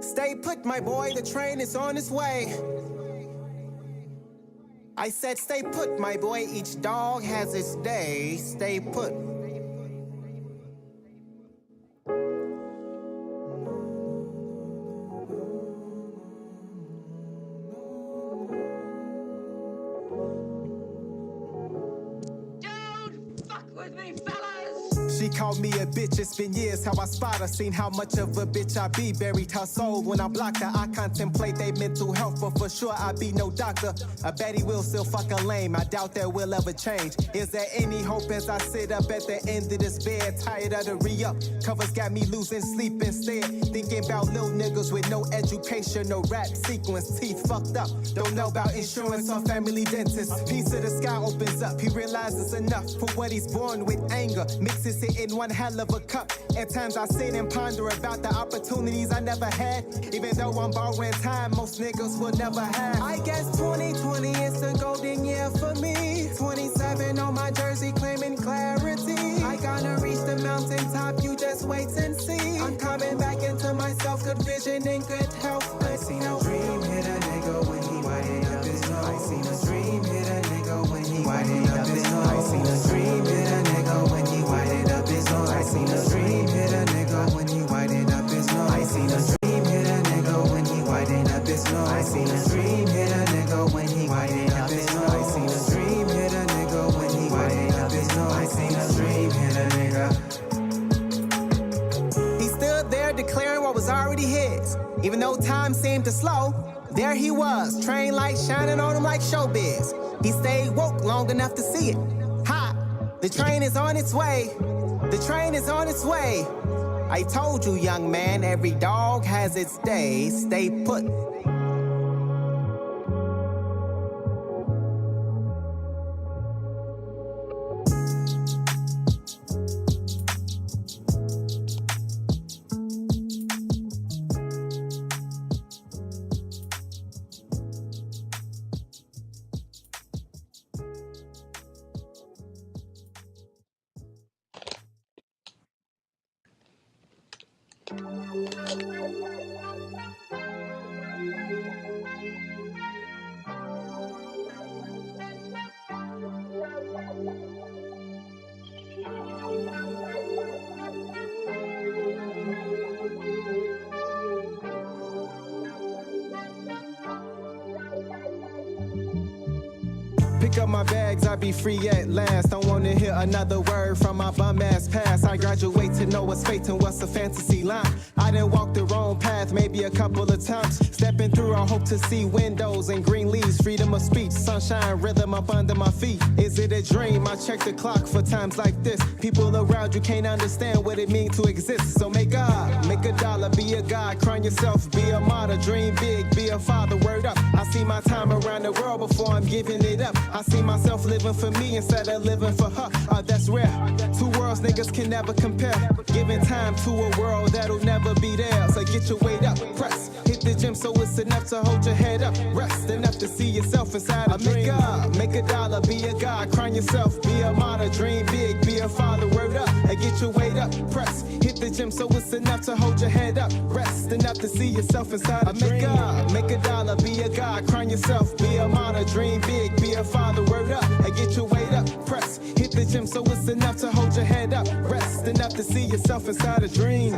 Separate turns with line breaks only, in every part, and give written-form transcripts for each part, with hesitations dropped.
Stay put, my boy, the train is on its way. I said stay put, my boy, each dog has its day. Stay put.
Don't fuck with me, fellas!
She called me a bitch, it's been years how I spot her. Seen how much of a bitch I be, buried her soul. When I blocked her, I contemplate they mental health, but for sure I be no doctor. I bet he will still fuck a lame, I doubt that will ever change. Is there any hope as I sit up at the end of this bed? Tired of the re-up, covers got me losing sleep instead. Thinking about little niggas with no education, no rap sequence, teeth fucked up. Don't know about insurance or family dentist. A piece of the sky opens up, he realizes enough for what he's born with, anger. Mixes it in one hell of a cup. At times I sit and ponder about the opportunities I never had. Even though I'm borrowing time, most niggas will never have. I guess 2020 is the golden year for me. 27 on my jersey claiming clarity. I gonna reach the mountaintop, you just wait and see. I'm coming back into myself, good vision and good health. I seen a dream hit a nigga when he widened up his nose. I seen a dream hit a nigga when he widened up his nose. I seen a dream hit a nigga when he widened up his nose. I seen a dream hit a nigga when he widened up his nose. I seen a dream hit a nigga when he widened up his nose. I seen a dream hit a nigga when he widened up his nose. I seen a dream hit a nigga when he widened up his nose. I seen a dream hit a nigga. He stood there declaring what was already his. Even though time seemed to slow, there he was, train lights shining on him like showbiz. He stayed woke long enough to see it. Ha! The train is on its way. The train is on its way. I told you, young man, every dog has its day. Stay put. Pick up my bags, I be free at last. Don't wanna hear another word from my bum ass past. I graduate to know what's fate and what's a fantasy line. I done walked the wrong path maybe a couple of times. Stepping through, I hope to see windows and green leaves. Freedom of speech, sunshine, rhythm up under my feet. Is it a dream? I check the clock for times like this. People around you can't understand what it means to exist. So make a dollar, be a god, crown yourself, be a martyr, dream big, be a father, word up. I see my time around the world before I'm giving it up. I see myself living for me instead of living for her. That's rare. Two worlds niggas can never compare. Giving time to a world that'll never be there. So get your weight up, press. Hit the gym so it's enough to hold your head up. Rest enough to see yourself inside a dream. Make a dollar, be a god, crown yourself, be a martyr, dream big, be a father, word up. Get your weight up, press. Hit the gym so it's enough to hold your head up. Rest enough to see yourself inside a dream. Make a dollar, be a god, crown yourself, be a martyr, dream big, be a father, word up. Get your weight up, press. Hit the gym so it's enough to hold your head up. Rest enough to see yourself inside a dream.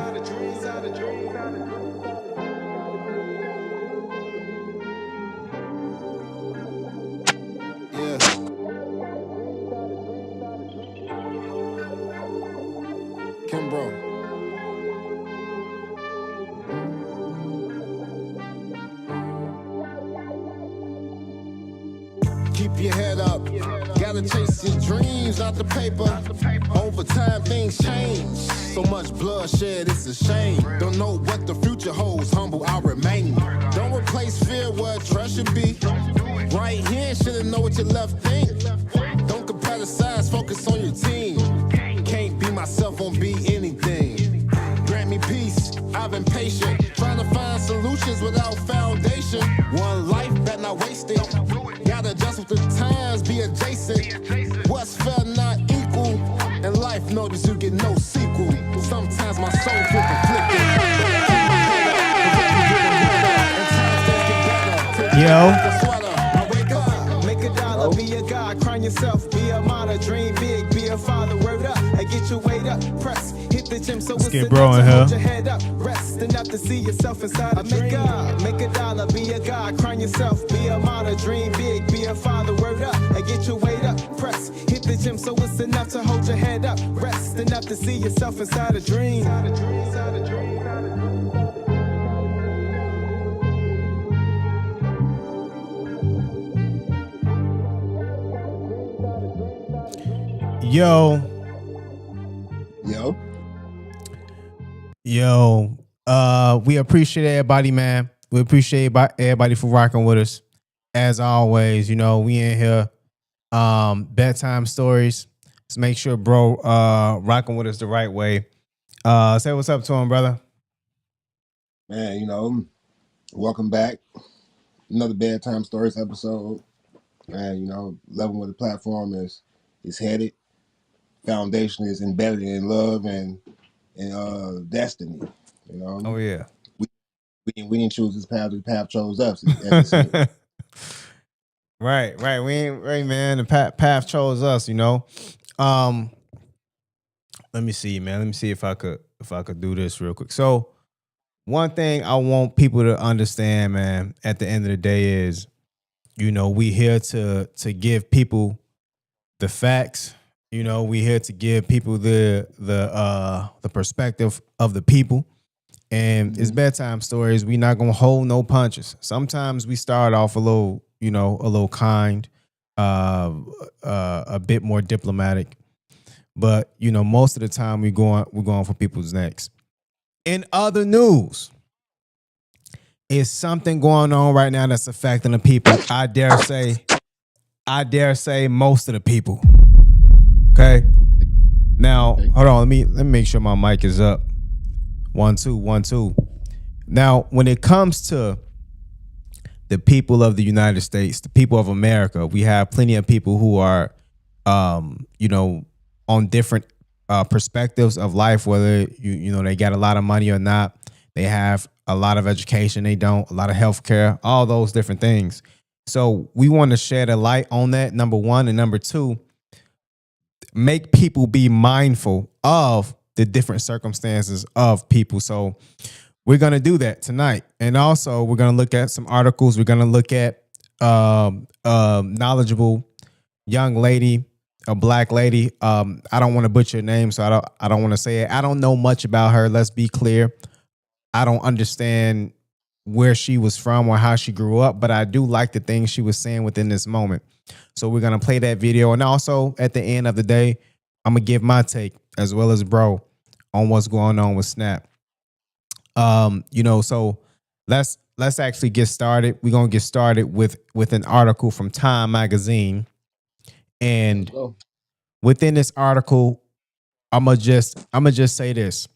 Yeah. Kimbrough. Keep your head up. Gotta chase your dreams out the paper. Over time things change. So much bloodshed, it's a shame. Don't know what the future holds. Humble, I'll remain. Don't replace fear where trust should be. Right here, shouldn't know what your left think. Don't compare the size, focus on your team. Can't be myself, won't be anything. Grant me peace, I've been patient. Trying to find solutions without foundation. One life, bet not wasted. Gotta adjust with the times, be adjacent. What's fair, not equal. In life, notice you get no sequel. Sometimes my soul feels conflicted.
Yo.
Make a dollar, be a god, crown yourself, be a martyr, dream big, be a father, word up, and get your weight up, press, hit the gym so it's
Kimbrough
enough
in
to
here.
hold your head up, rest enough to see yourself inside a dream. Make a dollar, be a god, crown yourself, be a martyr, dream big, be a father, word up, and get your weight up, press, hit the gym so it's enough to hold your head up, rest enough to see yourself inside a dream.
Yo. We appreciate everybody, man. We appreciate everybody for rocking with us. As always, you know, we in here. Bedtime stories. Let's make sure bro rocking with us the right way. Say what's up to him, brother.
Man, you know, welcome back. Another Bedtime Stories episode. And, you know, loving where the platform is headed. Foundation is embedded in love and destiny. You know.
Oh yeah.
We didn't choose this path, the path chose us, as it seems.
Right. We ain't right, man. The path chose us, you know. Let me see, man. Let me see if I could do this real quick. So one thing I want people to understand, man, at the end of the day is, you know, we here to give people the facts. You know, we here to give people the perspective of the people. And it's bedtime stories. We not gonna hold no punches. Sometimes we start off a little, you know, a little kind, a bit more diplomatic. But you know, most of the time we're going for people's necks. In other news, is something going on right now that's affecting the people. I dare say most of the people. Okay. Now, hold on. Let me make sure my mic is up. 1 2 1 2. Now, when it comes to the people of the United States, the people of America, we have plenty of people who are, you know, on different perspectives of life, whether you know they got a lot of money or not. They have a lot of education, they don't, a lot of healthcare, all those different things. So we want to shed a light on that, number one. And number two, make people be mindful of the different circumstances of people. So we're going to do that tonight. And also we're going to look at some articles. We're going to look at knowledgeable young lady, a black lady. I don't want to butcher her name, so I don't want to say it. I don't know much about her. Let's be clear. I don't understand where she was from or how she grew up, but I do like the things she was saying within this moment. So we're going to play that video. And also at the end of the day, I'm going to give my take as well as bro on what's going on with Snap. You know, so let's actually get started. We're going to get started with an article from Time magazine. And within this article, I'm gonna just say this.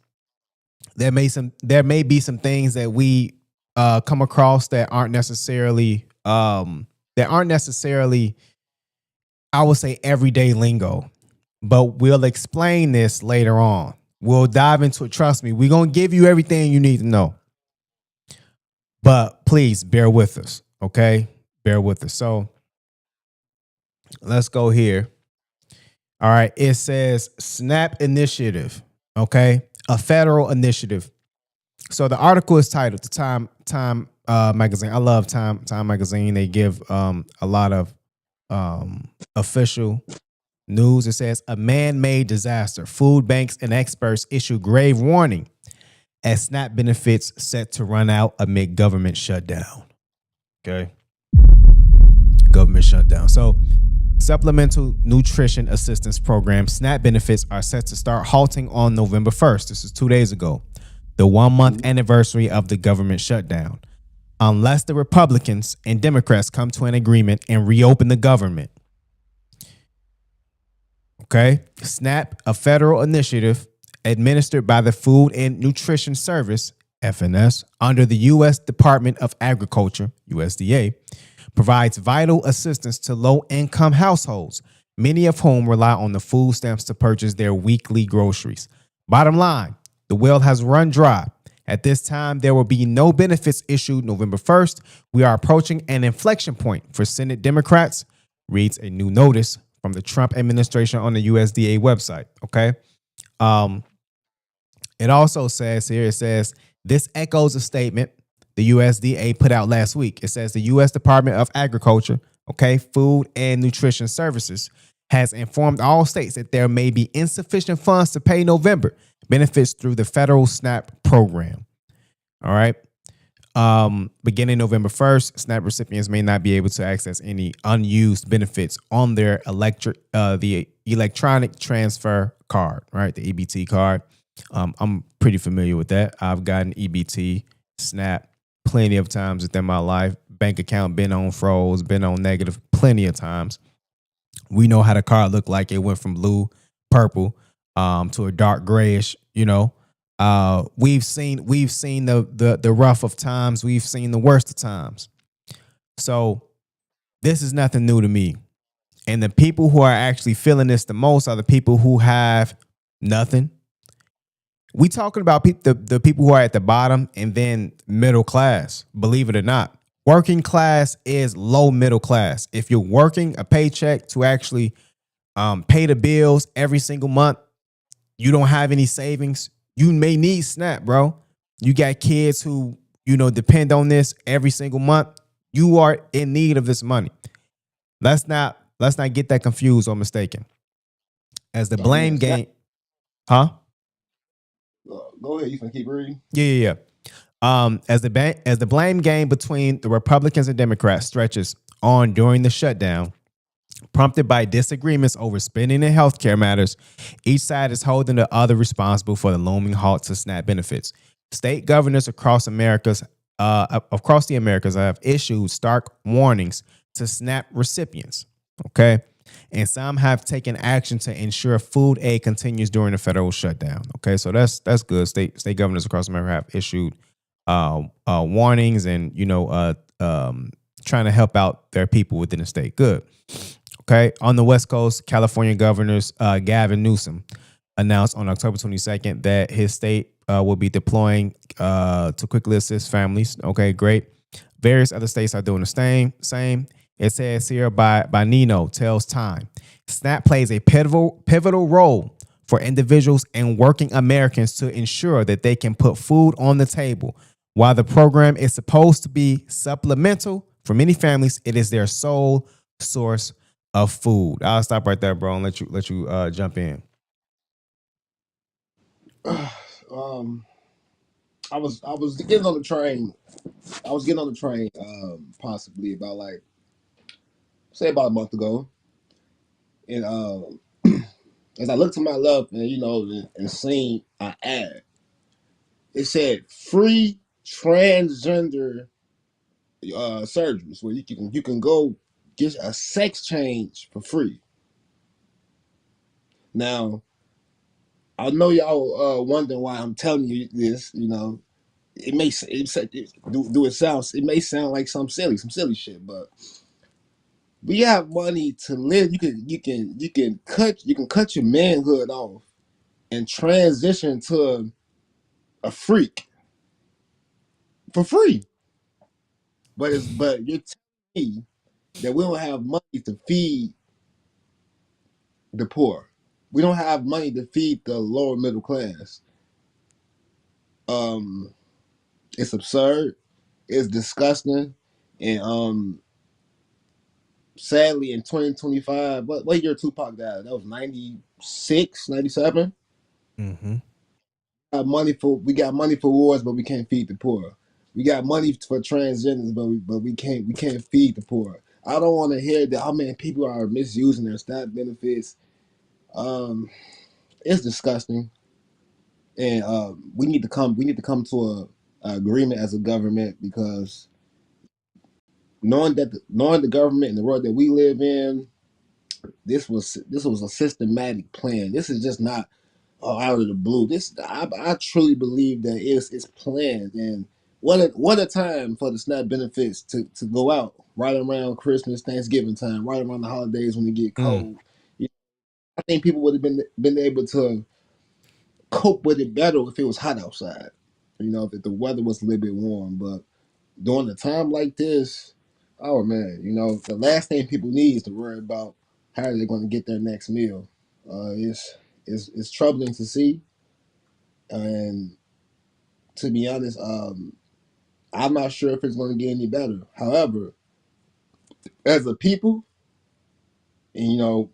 There may be some things that we come across that aren't necessarily I would say everyday lingo, but we'll explain this later on. We'll dive into it. Trust me, we're gonna give you everything you need to know. But please bear with us, okay? Bear with us. So let's go here. All right, it says SNAP initiative, okay? A federal initiative. So the article is titled, the Time magazine. I love Time magazine. They give a lot of official news. It says a man-made disaster. Food banks and experts issue grave warning as SNAP benefits set to run out amid government shutdown. Okay. Government shutdown. So Supplemental Nutrition Assistance Program SNAP benefits are set to start halting on November 1st. This is 2 days ago, the 1 month anniversary of the government shutdown, unless the Republicans and Democrats come to an agreement and reopen the government. Okay. SNAP, a federal initiative administered by the Food and Nutrition Service, FNS, under the U.S. Department of Agriculture, USDA, provides vital assistance to low-income households, many of whom rely on the food stamps to purchase their weekly groceries. Bottom line, the well has run dry At this time, there will be no benefits issued November 1st. We are approaching an inflection point for Senate Democrats, reads a new notice from the Trump administration on the USDA website. Okay. It also says here, it says, this echoes a statement the USDA put out last week. It says the U.S. Department of Agriculture, okay, Food and Nutrition Services, has informed all states that there may be insufficient funds to pay November benefits through the federal SNAP program. All right. Beginning November 1st, SNAP recipients may not be able to access any unused benefits on their the electronic transfer card, right? The EBT card. I'm pretty familiar with that. I've gotten EBT, SNAP plenty of times within my life. Bank account been on froze, been on negative plenty of times. We know how the card looked like. It went from blue, purple, to a dark grayish. We've seen the rough of times. We've seen the worst of times. So this is nothing new to me. And the people who are actually feeling this the most are the people who have nothing. We talking about the people who are at the bottom and then middle class. Believe it or not, working class is low middle class. If you're working a paycheck to actually pay the bills every single month, you don't have any savings, you may need SNAP, bro. You got kids who, depend on this every single month. You are in need of this money. Let's not get that confused or mistaken. As the blame game, huh?
Go ahead. You can keep reading.
Yeah. As the blame game between the Republicans and Democrats stretches on during the shutdown, prompted by disagreements over spending and healthcare matters, each side is holding the other responsible for the looming halt to SNAP benefits. State governors across the Americas have issued stark warnings to SNAP recipients. Okay. And some have taken action to ensure food aid continues during the federal shutdown. Okay, so that's good. State governors across America have issued warnings and trying to help out their people within the state. Good. Okay, on the West Coast, California governors Gavin Newsom announced on October 22nd that his state will be deploying to quickly assist families. Okay, great. Various other states are doing the same. It says here by Nino tells Time, SNAP plays a pivotal role for individuals and working Americans to ensure that they can put food on the table. While the program is supposed to be supplemental, for many families, it is their sole source of food. I'll stop right there, bro, and let you jump in.
I was getting on the train. Possibly about about a month ago, and as I looked to my left and seen an ad, it said free transgender surgeries where you can go get a sex change for free. Now, I know y'all wondering why I'm telling you this. It may it may sound like some silly shit, but we have money to live. You can cut your manhood off and transition to a freak for free. But you're telling me that we don't have money to feed the poor. We don't have money to feed the lower middle class. It's absurd. It's disgusting. And sadly in 2025, what year Tupac died? That was 96, 97.
Mm-hmm.
We got money for wars, but we can't feed the poor. We got money for transgenders, but we can't feed the poor. I don't want to hear that. Oh man, people are misusing their SNAP benefits. It's disgusting, and we need to come to a agreement as a government, because knowing the government and the world that we live in, this was a systematic plan. This is just not out of the blue. I truly believe that it's planned. And what a time for the SNAP benefits to go out right around Christmas, Thanksgiving time, right around the holidays when it get cold. I think people would have been able to cope with it better if it was hot outside. you know, if the weather was a little bit warm. But during a time like this, oh man, you know, the last thing people need is to worry about how they're going to get their next meal. It's troubling to see, and to be honest, I'm not sure if it's going to get any better. However, as a people, and you know,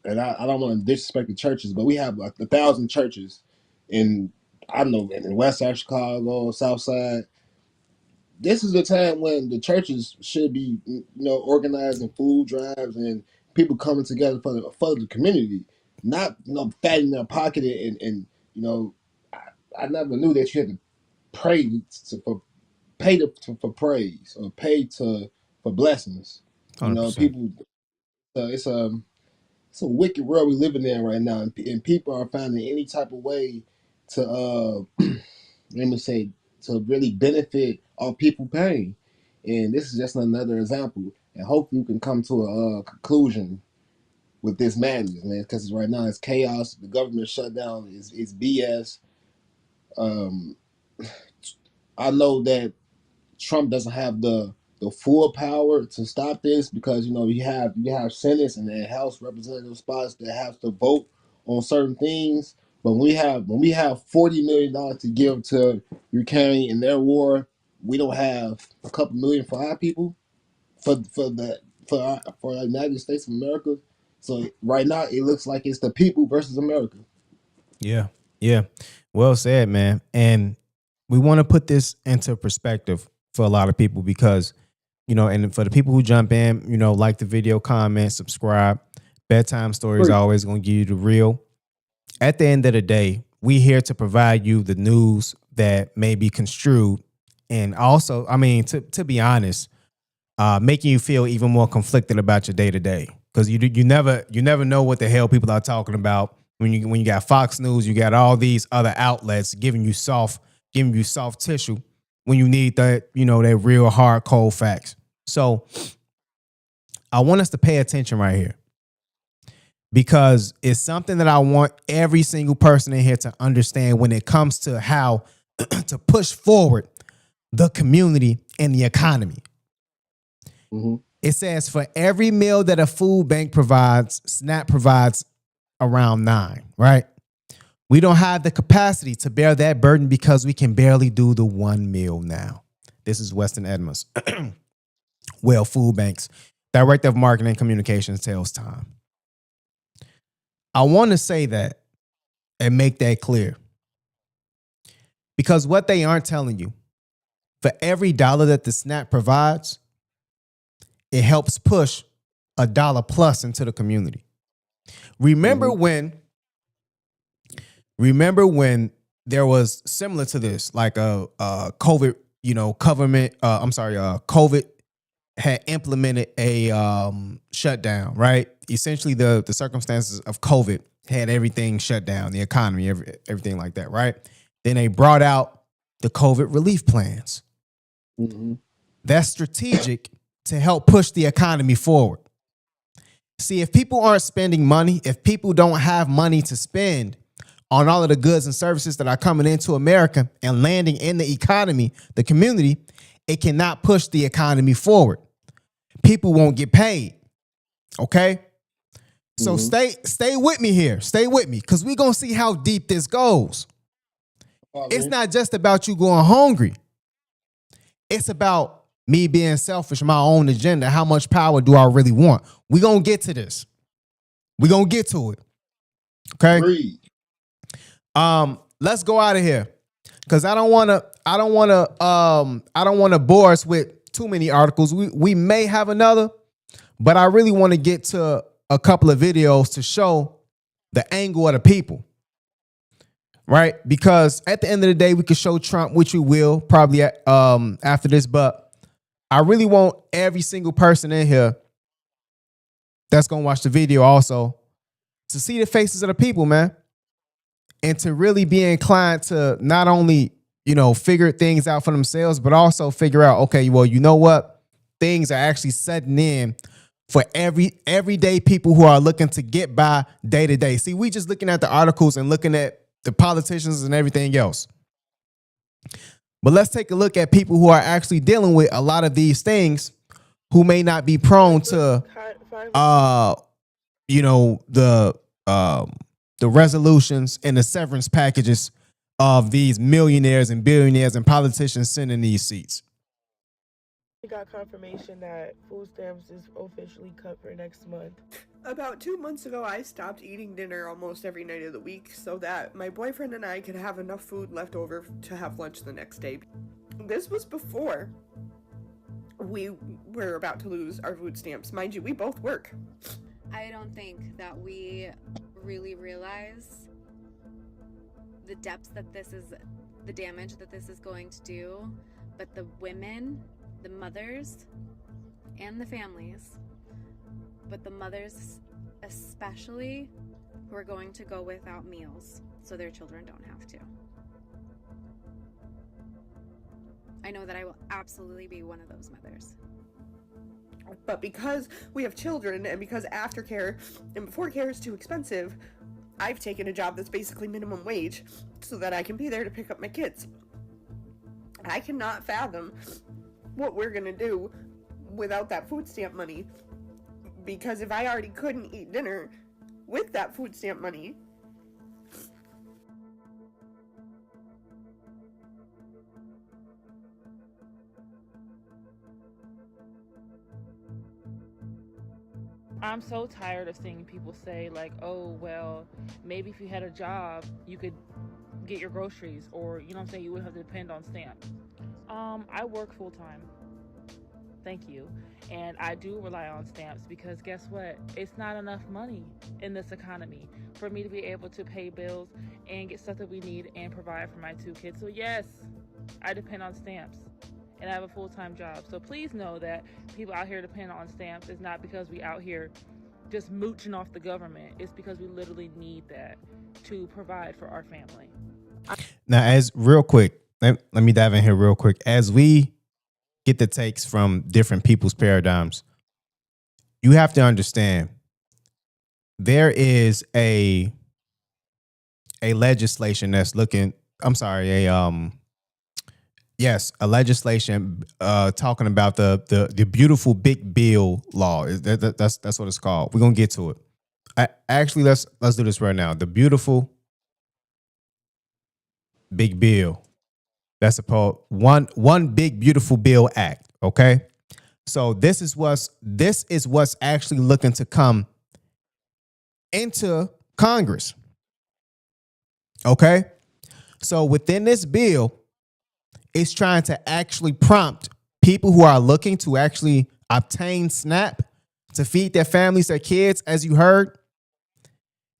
and I don't want to disrespect the churches, but we have like 1,000 churches in, I don't know, in West Side Chicago, South Side. This is the time when the churches should be, you know, organizing food drives and people coming together for the community, not, you know, fattening their pocket and you know, I never knew that you had to pray for for praise or pay to for blessings. You know,
100%.
people. It's a wicked world we living in right now, and people are finding any type of way to let me say, to really benefit off people pain. And this is just another example. And hopefully we can come to a conclusion with this madness, man. Because right now it's chaos. The government shutdown is BS. Um, I know that Trump doesn't have the full power to stop this because you know you have Senate and then House representative spots that have to vote on certain things. But when we have $40 million to give to Ukraine in their war, we don't have a couple million for our people for the United States of America. So right now it looks like it's the people versus America.
Yeah. Yeah. Well said, man. And we want to put this into perspective for a lot of people because, you know, and for the people who jump in, you know, like the video, comment, subscribe. Bedtime Stories always going to give you the real. At the end of the day, we here to provide you the news that may be construed. And also, I mean, to be honest, making you feel even more conflicted about your day to day because you never know what the hell people are talking about when you got Fox News, you got all these other outlets giving you soft tissue when you need that that real hard cold facts. So I want us to pay attention right here because it's something that I want every single person in here to understand when it comes to how to push forward the community and the economy.
Mm-hmm.
It says for every meal that a food bank provides, SNAP provides around 9, right? We don't have the capacity to bear that burden because we can barely do the one meal now. This is Weston Edmonds. Well, Food Banks, Director of Marketing and Communications tells time. I want to say that and make that clear because what they aren't telling you, for every dollar that the SNAP provides, it helps push $1 plus into the community. Remember when there was similar to this, like a COVID, COVID had implemented a shutdown, right? Essentially, the circumstances of COVID had everything shut down, the economy, everything like that, right? Then they brought out the COVID relief plans.
Mm-hmm.
That's strategic to help push the economy forward. See, if people aren't spending money, if people don't have money to spend on all of the goods and services that are coming into America and landing in the economy, the community, it cannot push the economy forward. People won't get paid. Okay? So stay with me here. Stay with me because we're going to see how deep this goes. It's not just about you going hungry. It's about me being selfish, my own agenda. How much power do I really want? We're going to get to this. We're going to get to it. Okay?
Agreed.
Let's go out of here. Cause I don't want to bore us with too many articles. We may have another, but I really want to get to a couple of videos to show the angle of the people. Right? Because at the end of the day, we could show Trump, which we will probably after this, but I really want every single person in here that's going to watch the video also to see the faces of the people, man. And to really be inclined to not only, figure things out for themselves, but also figure out, okay, well, you know what? Things are actually setting in for everyday people who are looking to get by day to day. See, we just looking at the articles and looking at the politicians and everything else. But let's take a look at people who are actually dealing with a lot of these things, who may not be prone to you know, the resolutions and the severance packages of these millionaires and billionaires and politicians sitting in these seats.
We got confirmation that food stamps is officially cut for next month.
About 2 months ago, I stopped eating dinner almost every night of the week so that my boyfriend and I could have enough food left over to have lunch the next day. This was before we were about to lose our food stamps. Mind you, we both work.
I don't think that we really realize the depths that this is, the damage that this is going to do, but the women, the mothers, and the families, but the mothers especially, who are going to go without meals so their children don't have to. I know that I will absolutely be one of those mothers.
But because we have children and because aftercare and before care is too expensive, I've taken a job that's basically minimum wage so that I can be there to pick up my kids. I cannot fathom what we're gonna do without that food stamp money, because if I already couldn't eat dinner with that food stamp money,
I'm so tired of seeing people say like, oh, well, maybe if you had a job, you could get your groceries, or, you know what I'm saying, you wouldn't have to depend on stamps. I work full time. Thank you. And I do rely on stamps because guess what? It's not enough money in this economy for me to be able to pay bills and get stuff that we need and provide for my 2 kids. So yes, I depend on stamps. And I have a full-time job. So please know that people out here depend on stamps. It's not because we out here just mooching off the government. It's because we literally need that to provide for our family.
Now, as real quick, let me dive in here real quick. As we get the takes from different people's paradigms, you have to understand there is a legislation that's looking, a legislation talking about the beautiful big bill law. That's what it's called. We're gonna get to it. Actually, let's do this right now. The beautiful big bill. That's one big beautiful bill act. Okay, so this is what's actually looking to come into Congress. Okay, so within this bill, it's trying to actually prompt people who are looking to actually obtain SNAP to feed their families, their kids. As you heard,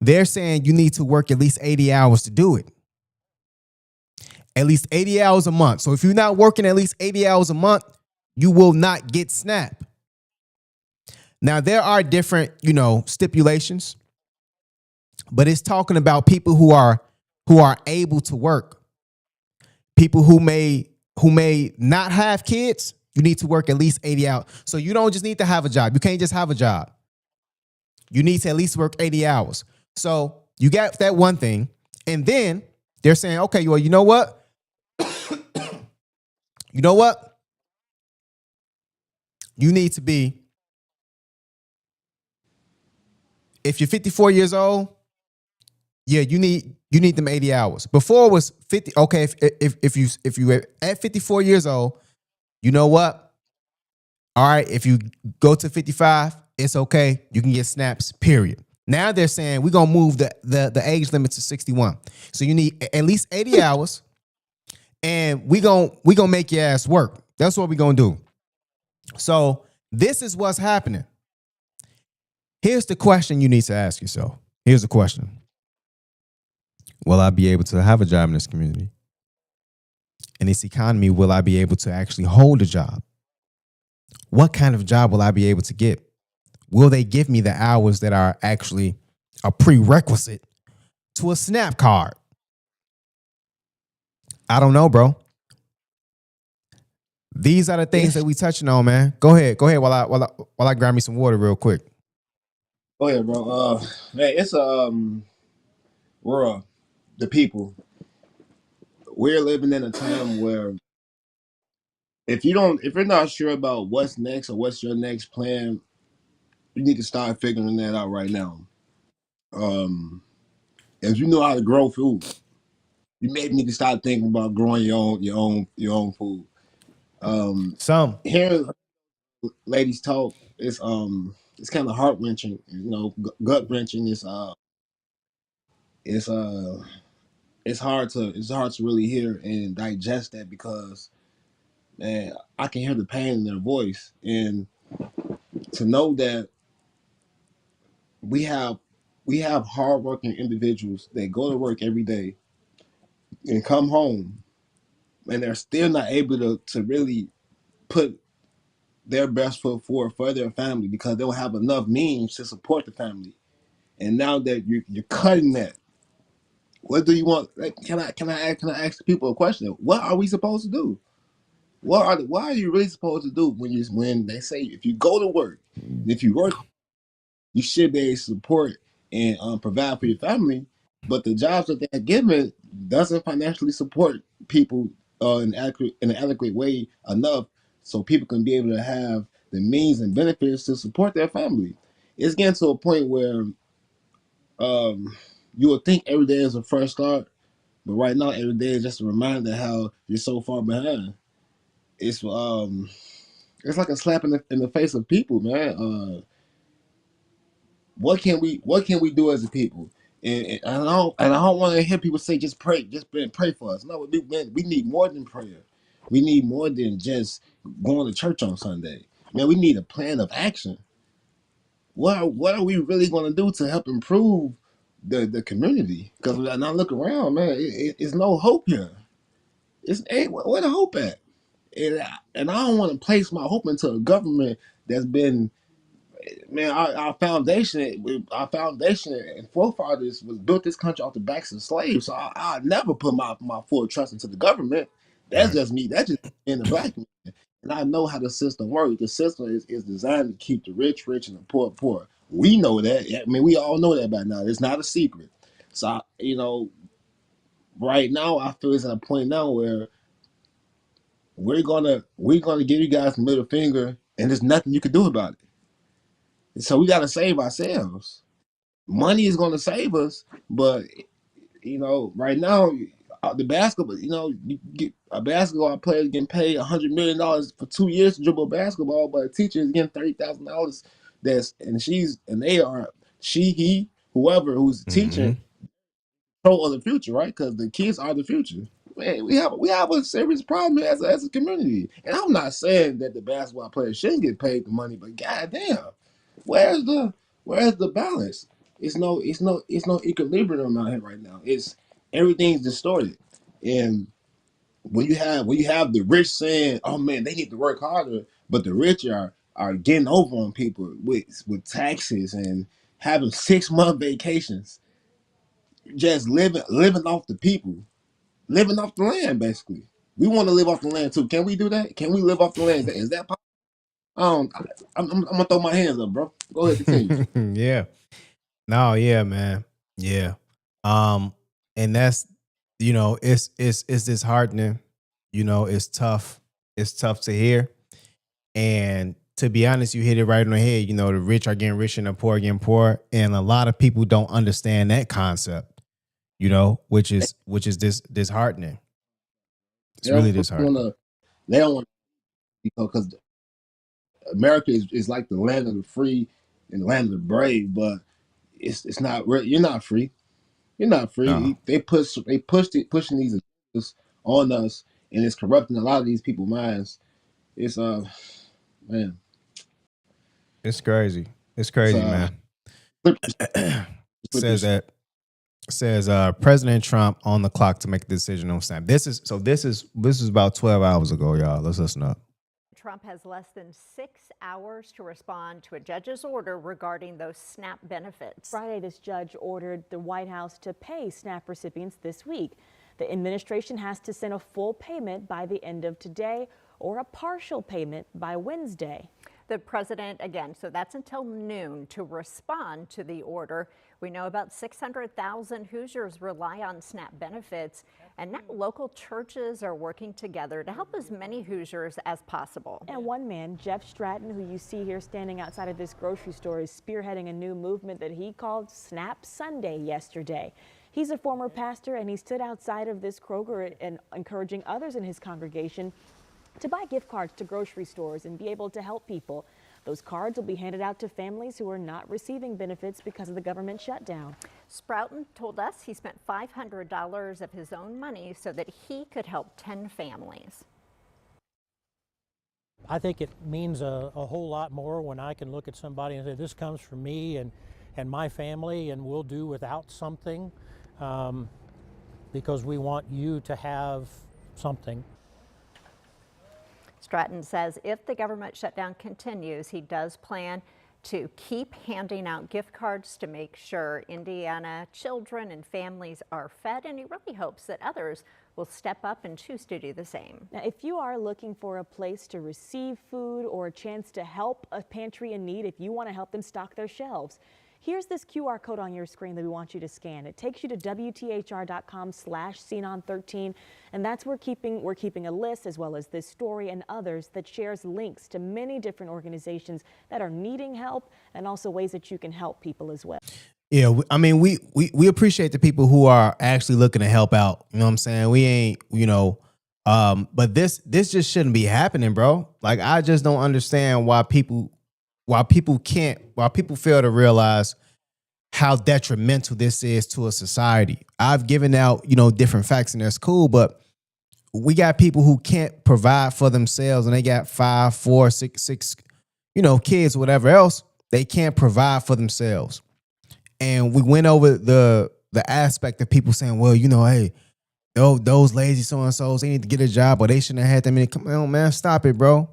they're saying you need to work at least 80 hours to do it. At least 80 hours a month. So if you're not working at least 80 hours a month, you will not get SNAP. Now, there are different, stipulations, but it's talking about people who are able to work. People who may not have kids, you need to work at least 80 hours. So you don't just need to have a job. You can't just have a job. You need to at least work 80 hours. So you got that one thing. And then they're saying, okay, well, you know what? You know what? You need to be, if you're 54 years old, yeah, you need them 80 hours. Before it was 50. Okay, if you were at 54 years old, you know what? All right, if you go to 55, it's okay. You can get snaps, period. Now they're saying we're gonna move the age limit to 61. So you need at least 80 hours, and we gonna make your ass work. That's what we're gonna do. So this is what's happening. Here's the question you need to ask yourself. Here's the question. Will I be able to have a job in this community? In this economy, will I be able to actually hold a job? What kind of job will I be able to get? Will they give me the hours that are actually a prerequisite to a SNAP card? I don't know, bro. These are the things that we touching on, man. Go ahead while I grab me some water real quick.
Go ahead, bro. Hey, it's we're the people. we're living in a time where if you're not sure about what's next or what's your next plan, you need to start figuring that out right now. If you know how to grow food, you maybe need to start thinking about growing your own food.
Some.
Hearing ladies talk, it's kind of heart wrenching, gut wrenching. It's it's hard to really hear and digest that because man, I can hear the pain in their voice, and to know that we have hardworking individuals that go to work every day and come home and they're still not able to really put their best foot forward for their family because they don't have enough means to support the family. And now that you're cutting that, what do you want? Like, can I ask people a question? What are we supposed to do? What are you really supposed to do when they say if you go to work, if you work, you should be able to support and provide for your family. But the jobs that they're given doesn't financially support people in an adequate way enough so people can be able to have the means and benefits to support their family. It's getting to a point where you would think every day is a fresh start, but right now every day is just a reminder how you're so far behind. It's it's like a slap in the face of people, man. What can we do as a people? And I don't want to hear people say just pray for us. No, we need more than prayer. We need more than just going to church on Sunday. Man, we need a plan of action. What are we really going to do to help improve the community? Because when I look around, man, it's no hope here. It's ain't where the hope at? And I don't want to place my hope into a government that's been, man, our foundation and forefathers was built this country off the backs of slaves. So I never put my full trust into the government. That's
Right.
just me. That's just being a black man. And I know how the system works. The system is designed to keep the rich rich and the poor poor. We know that. I mean, we all know that by now. It's not a secret. So right now I feel it's at a point now where we're gonna give you guys the middle finger, and there's nothing you can do about it. So we gotta save ourselves. Money is gonna save us, but right now the basketball, you get a basketball player getting paid $100 million for 2 years to dribble a basketball, but a teacher is getting $30,000. He, whoever who's
Hmm.
teaching, control of the future, right? Because the kids are the future. Man, we have a serious problem as a community, and I'm not saying that the basketball players shouldn't get paid the money, but goddamn, where's the where's the balance? It's no equilibrium out here right now. It's everything's distorted, and when you have the rich saying, "Oh man, they need to work harder," but the rich are getting over on people with taxes and having 6 month vacations, just living off the people, living off the land. Basically, we want to live off the land too. Can we do that? Can we live off the land? Is that possible? I don't, I'm gonna throw my hands up, bro. Go ahead, continue.
Yeah. No, yeah, man. Yeah. Um, and that's it's disheartening. It's tough. It's tough to hear. And to be honest, you hit it right on the head. The rich are getting richer and the poor are getting poor. And a lot of people don't understand that concept, which is disheartening. It's
They
really
don't
disheartening.
want to. They don't want because America is like the land of the free and the land of the brave, but it's not. You're not free. You're not
No,
free. Pushing these agendas on us, and it's corrupting a lot of these people's minds. It's man,
it's crazy. It's
it's
crazy, man.
slippery, slippery.
says that says President Trump on the clock to make a decision on SNAP. This is about 12 hours ago, y'all. Let's listen up.
Trump has less than 6 hours to respond to a judge's order regarding those SNAP benefits.
Friday, this judge ordered the White House to pay SNAP recipients this week. The administration has to send a full payment by the end of today or a partial payment by Wednesday.
The president, again, so that's until noon to respond to the order. We know about 600,000 Hoosiers rely on SNAP benefits, And now local churches are working together to help as many Hoosiers as possible.
And one man, Jeff Stratton, who you see here standing outside of this grocery store, is spearheading a new movement that he called Snap Sunday yesterday. He's a former pastor, and he stood outside of this Kroger and encouraging others in his congregation to buy gift cards to grocery stores and be able to help people. Those cards will be handed out to families who are not receiving benefits because of the government shutdown.
Sprouton told us he spent $500 of his own money so that he could help 10 families.
I think it means a whole lot more when I can look at somebody and say, this comes from me and my family, and we'll do without something because we want you to have something.
Stratton says if the government shutdown continues, he does plan to keep handing out gift cards to make sure Indiana children and families are fed, and he really hopes that others will step up and choose to do the same.
Now, if you are looking for a place to receive food or a chance to help a pantry in need, if you want to help them stock their shelves, here's this QR code on your screen that we want you to scan. It takes you to WTHR.com/Scenon13, and that's where we're keeping a list, as well as this story and others, that shares links to many different organizations that are needing help, and also ways that you can help people as well.
Yeah, I mean, we appreciate the people who are actually looking to help out. You know what I'm saying? We ain't, but this just shouldn't be happening, bro. Like, I just don't understand why people fail to realize how detrimental this is to a society. I've given out, different facts, and that's cool, but we got people who can't provide for themselves, and they got 5, 4, 6, kids, whatever else. They can't provide for themselves. And we went over the aspect of people saying, well, hey, those lazy so-and-sos, they need to get a job, or they shouldn't have had that many. Come on, man, stop it, bro.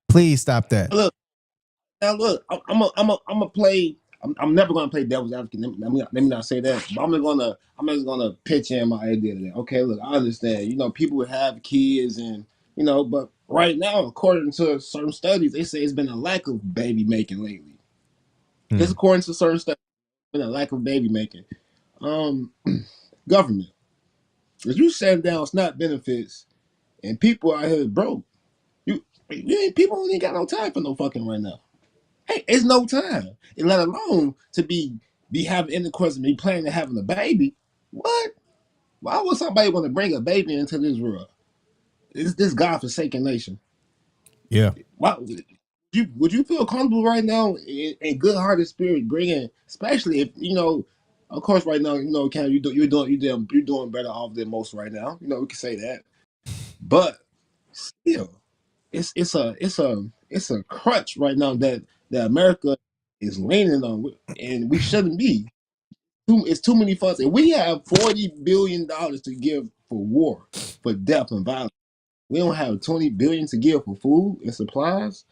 Please stop that.
Look, I'm a play. I'm never gonna play devil's advocate. Let me not say that. But I'm just gonna pitch in my idea today. Okay, look, I understand. People would have kids, and but right now, according to certain studies, they say it's been a lack of baby making lately. Just according to certain studies, been a lack of baby making. Government, if you send down SNAP benefits and people out here broke, people ain't got no time for no fucking right now. Hey, it's no time, and let alone to be having intercourse and be planning on having a baby. What? Why would somebody want to bring a baby into this world? It's this godforsaken nation.
Yeah.
Why would you feel comfortable right now in good-hearted spirit bringing, especially if of course, right now, Cam, you're doing better off than most right now. We can say that, but still, it's a crutch right now that America is leaning on, and we shouldn't be. It's too many funds, and we have $40 billion to give for war, for death and violence. We don't have $20 billion to give for food and supplies.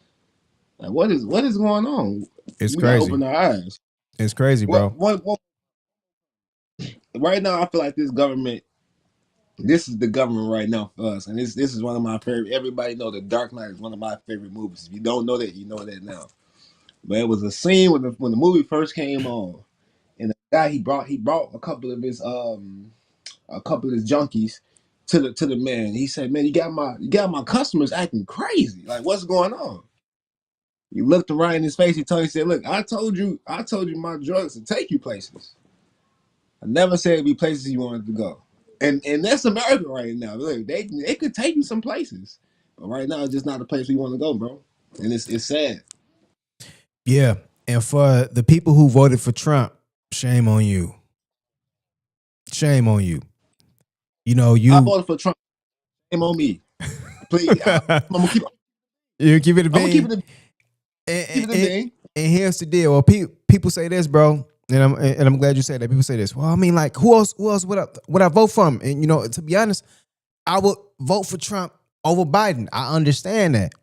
Like, what is going on?
It's
We
crazy.
gotta open our eyes.
It's crazy, bro.
Right now, I feel like this is the government right now for us, and this is one of my favorite. Everybody know The Dark Knight is one of my favorite movies. If you don't know that, you know that now. But it was a scene when the movie first came on, and the guy he brought a couple of his junkies to the man. He said, "Man, you got my customers acting crazy. Like, what's going on?" He looked right in his face. He said, "Look, I told you my drugs to take you places. I never said it'd be places you wanted to go." And that's America right now. Look, they could take you some places, but right now it's just not the place we want to go, bro. And it's sad.
Yeah. And for the people who voted for Trump, shame on you. Shame on you.
I voted for Trump. Shame on me. Please, I'm gonna keep.
You keep it a bean.
I'm gonna keep it a bean.
And here's the deal. Well, people say this, bro. And I'm glad you said that. People say this. Well, I mean, like, who else would I vote from? And to be honest, I would vote for Trump over Biden. I understand that.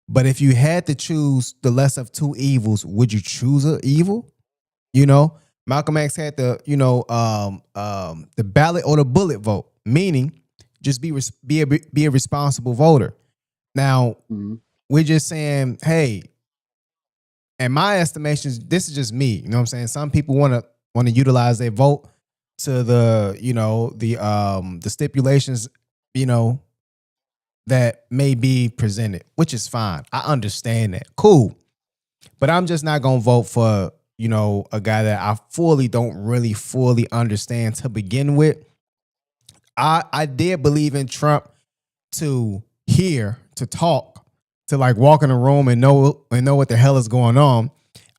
But if you had to choose the less of two evils, would you choose an evil? Malcolm X had the ballot or the bullet vote, meaning just be a responsible voter. Now, we're just saying, hey, in my estimations, this is just me. You know what I'm saying? Some people want to utilize their vote to the, the stipulations, that may be presented, which is fine. I understand that. Cool. But I'm just not gonna vote for, a guy that I don't really fully understand to begin with. I did believe in Trump to hear, to talk, to like walk in a room and know what the hell is going on.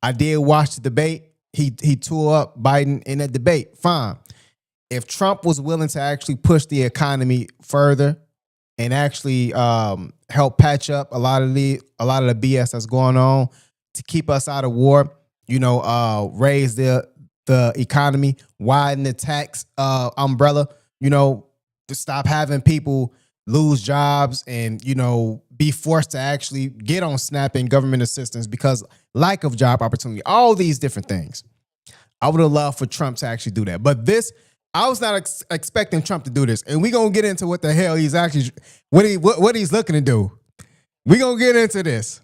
I did watch the debate. He tore up Biden in that debate. Fine. If Trump was willing to actually push the economy further and actually help patch up a lot of the BS that's going on to keep us out of war, raise the economy, widen the tax umbrella, to stop having people lose jobs and, be forced to actually get on SNAP and government assistance because lack of job opportunity, all these different things. I would have loved for Trump to actually do that. But I was not expecting Trump to do this. And we're going to get into what the hell he's actually, what he's looking to do. We're going to get into this.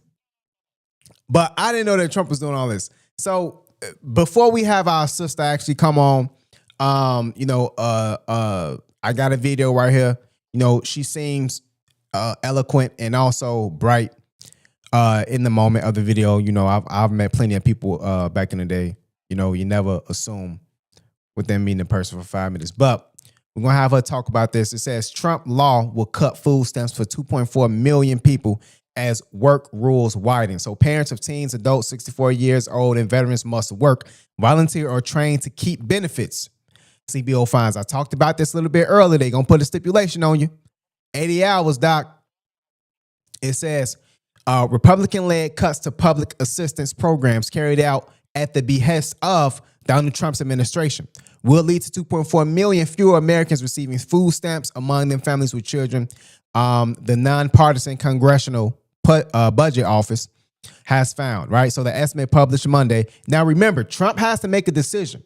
But I didn't know that Trump was doing all this. So before we have our sister actually come on, I got a video right here. She seems eloquent and also bright in the moment of the video. I've met plenty of people back in the day. You never assume with them meeting in person for 5 minutes. But we're going to have her talk about this. It says Trump law will cut food stamps for 2.4 million people as work rules widen. So parents of teens, adults 64 years old, and veterans must work, volunteer, or train to keep benefits. CBO fines. I talked about this a little bit earlier. They're going to put a stipulation on you. 80 hours, doc. It says Republican-led cuts to public assistance programs carried out at the behest of Donald Trump's administration will lead to 2.4 million fewer Americans receiving food stamps, among them families with children. The nonpartisan Congressional Budget Office has found, right? So the estimate published Monday. Now, remember, Trump has to make a decision.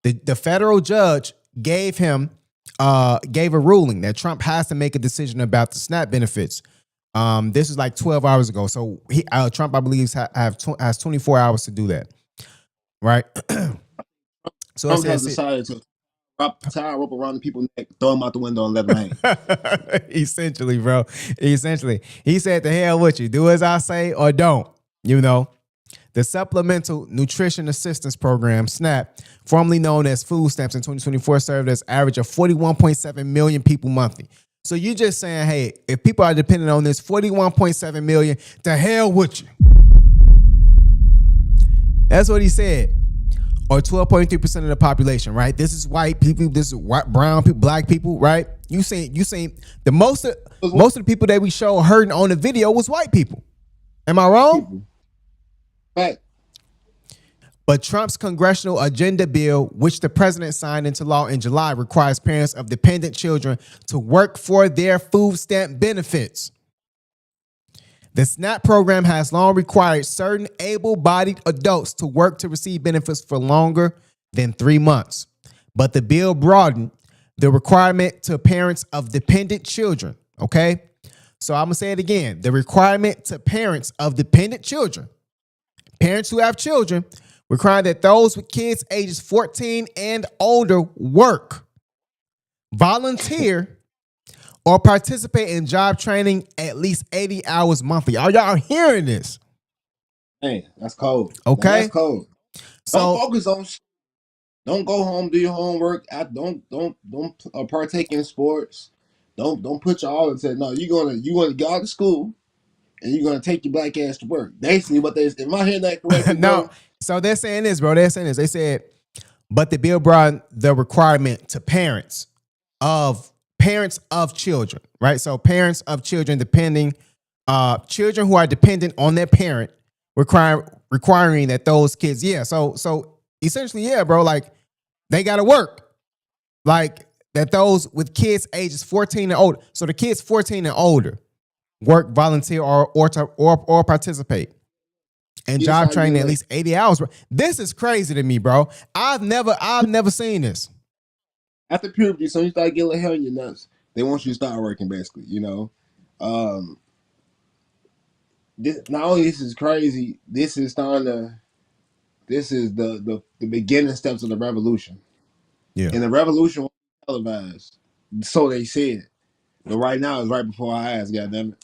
The federal judge gave a ruling that Trump has to make a decision about the SNAP benefits. This is like 12 hours ago. So Trump, I believe, has 24 hours to do that. Right. So
Trump has decided to tie a rope around the people's neck, throw them out the window, and let them hang.
Essentially, bro. Essentially, he said, "The hell with you. Do as I say or don't." The Supplemental Nutrition Assistance Program (SNAP), formerly known as food stamps, in 2024 served as average of 41.7 million people monthly. So you just saying, hey, if people are dependent on this 41.7 million, to hell with you. That's what he said. Or 12.3% of the population, right? This is white people, this is white, brown people, black people, right? You seen the most of the people that we show hurting on the video was white people. Am I wrong?
Right.
But Trump's congressional agenda bill, which the president signed into law in July, requires parents of dependent children to work for their food stamp benefits. The SNAP program has long required certain able-bodied adults to work to receive benefits for longer than 3 months. But the bill broadened the requirement to parents of dependent children, okay? So I'm going to say it again. The requirement to parents of dependent children, parents who have children, require that those with kids ages 14 and older work, volunteer, or participate in job training at least 80 hours monthly. Are y'all hearing this?
Hey, that's cold.
Okay.
That's cold.
So
don't focus on. Don't go home, do your homework. Don't partake in sports. Don't put your all into. No, you're gonna go out to school, and you're gonna take your black ass to work. Basically, what they am I hearing that correctly?
No. So they're saying this, bro. They're saying this. They said, but the bill brought the requirement to parents of children, right? So parents of children children who are dependent on their parent, requiring that those kids, yeah. So essentially, yeah, bro, like they gotta work. Like that those with kids ages 14 and older. So the kids 14 and older work, volunteer, or participate in job training at least 80 hours. Bro. This is crazy to me, bro. I've never seen this.
After puberty, so you start getting a little hair in your nuts. They want you to start working, basically. Not only this is crazy. This is the beginning steps of the revolution.
Yeah.
And the revolution was televised. So they said. But right now, it's right before our eyes, goddammit.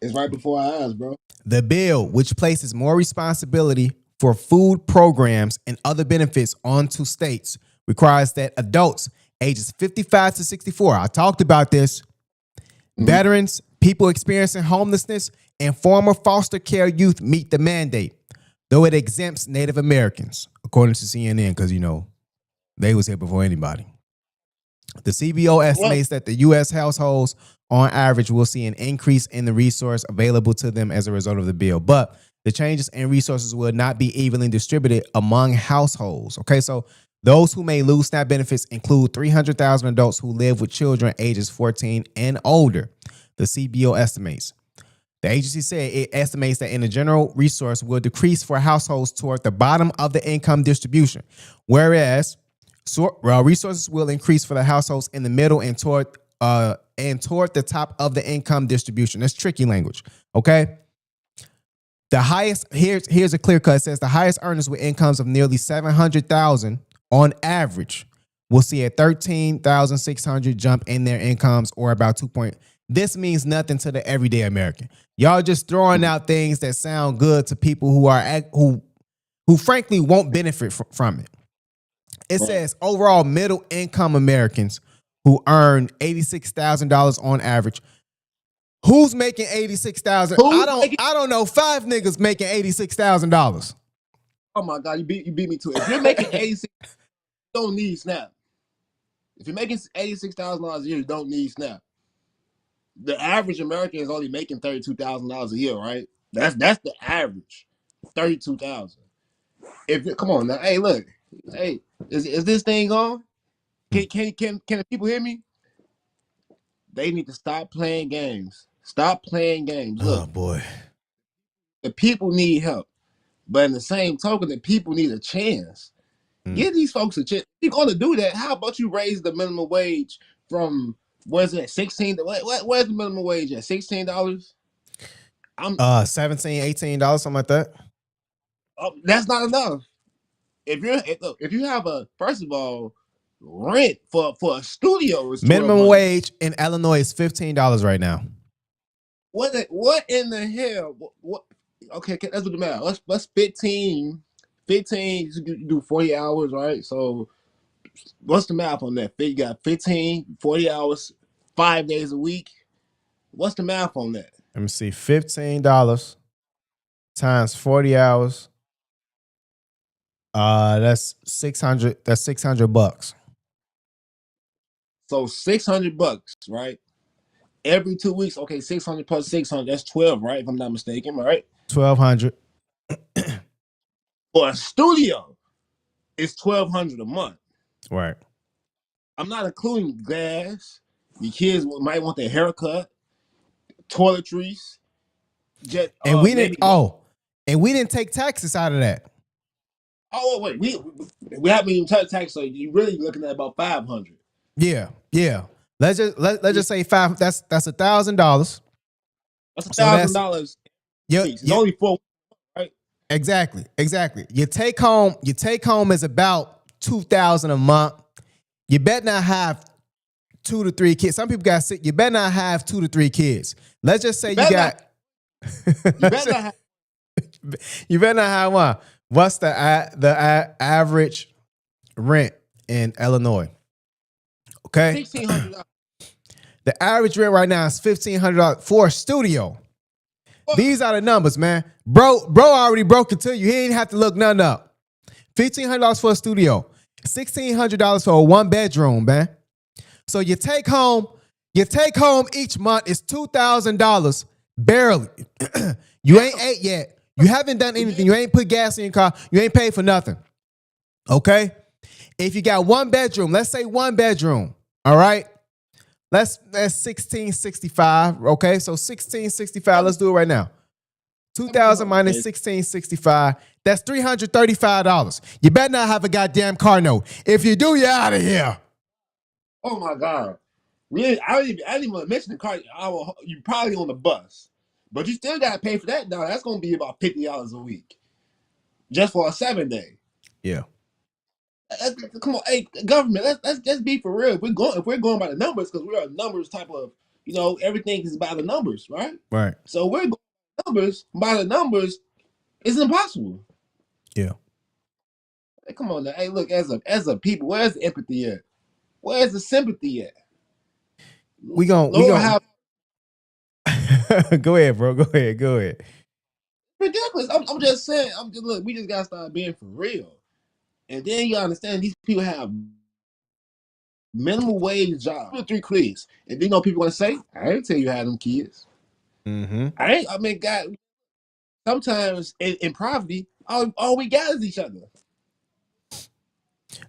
It's right before our eyes, bro.
The bill, which places more responsibility for food programs and other benefits onto states, requires that adults ages 55 to 64, I talked about this, veterans, people experiencing homelessness, and former foster care youth meet the mandate, though it exempts Native Americans, according to CNN, because, you know, they was here before anybody. The CBO estimates that the U.S. households, on average, will see an increase in the resource available to them as a result of the bill. But the changes in resources will not be evenly distributed among households. Okay, so those who may lose SNAP benefits include 300,000 adults who live with children ages 14 and older, the CBO estimates. The agency said it estimates that in the general resource will decrease for households toward the bottom of the income distribution, whereas resources will increase for the households in the middle and toward the top of the income distribution. That's tricky language. Okay. The highest here's a clear cut. It says the highest earners with incomes of nearly 700,000 on average will see a 13,600 jump in their incomes, or about 2 point. This means nothing to the everyday American. Y'all just throwing out things that sound good to people who frankly won't benefit from it. It says overall middle income Americans who earn $86,000 on average. Who's making $86,000? I don't know 5 niggas making $86,000.
Oh my God, you beat me to it. If you're making 86, you don't need SNAP. If you're making $86,000 a year, you don't need SNAP. The average American is only making $32,000 a year, right? That's the average, $32,000. Come on now, hey, look, hey, is this thing on? Can the people hear me? They need to stop playing games. Stop playing games. Look,
Oh boy,
the people need help, but in the same token, the people need a chance. Give these folks a chance. If you're going to do that, how about you raise the minimum wage from, where's it, 16? Where's the minimum wage at? $16?
$17, $18, something like that.
That's not enough. If you have first of all, rent for a studio is
Minimum
$1,200.
wage in Illinois is $15 right now.
What in the hell? What? Okay, let's do the math. Let's 15. You do 40 hours, right? So what's the math on that? You got 15, 40 hours, 5 days a week. What's the math on that?
Let me see. $15 times 40 hours. That's 600. That's $600.
So $600, right? Every 2 weeks. Okay, 600 plus 600. That's 12, right? If I'm not mistaken, right?
1,200.
For a studio, it's $1,200 a month.
Right.
I'm not including gas. Your kids might want their haircut, toiletries.
And we didn't take taxes out of that.
Oh wait, we haven't even touched tax, so you're really looking at about 500.
Yeah. Let's just say five. That's $1,000.
That's $1,000. It's only 4, right?
Exactly. Your take home is about $2,000 a month. You better not have 2 to 3 kids. Some people got sick. You better not have 2 to 3 kids. Let's just say you got. You better not have one. What's the average rent in Illinois? Okay,
$1,600.
the average rent right now is $1,500 for a studio. These are the numbers, man. Bro already broke it to you. He ain't have to look nothing up. $1,500 for a studio. $1,600 for a 1-bedroom, man. So your take home each month is $2,000 barely. You ain't ate yet. You haven't done anything. You ain't put gas in your car. You ain't paid for nothing. Okay? If you got 1 bedroom, let's say 1 bedroom, all right? That's $1,665, okay? So $1,665, let's do it right now. 2,000 minus 1,665, that's $335. You better not have a goddamn car note. If you do, you're out of here.
Oh my God. Really? I didn't even mention the car. You probably on the bus. But you still gotta pay for that now. That's gonna be about $50 a week. Just for a 7-day.
Yeah.
Come on, hey, government, let's be for real. If we're going by the numbers, because we're a numbers type of, everything is by the numbers, right?
Right.
So we're going by the numbers. It's impossible.
Yeah.
Hey, come on now. Hey, look, as a people, where's the empathy at? Where's the sympathy at?
We gon'
Have
go ahead, bro. Go ahead.
ridiculous. I'm just saying. Look. We just gotta start being for real, and then you understand these people have minimum wage jobs, 2 or 3 kids, and then people want to say, "I didn't tell you how them kids."
Mm-hmm.
I mean, God. Sometimes in poverty, all we got is each other.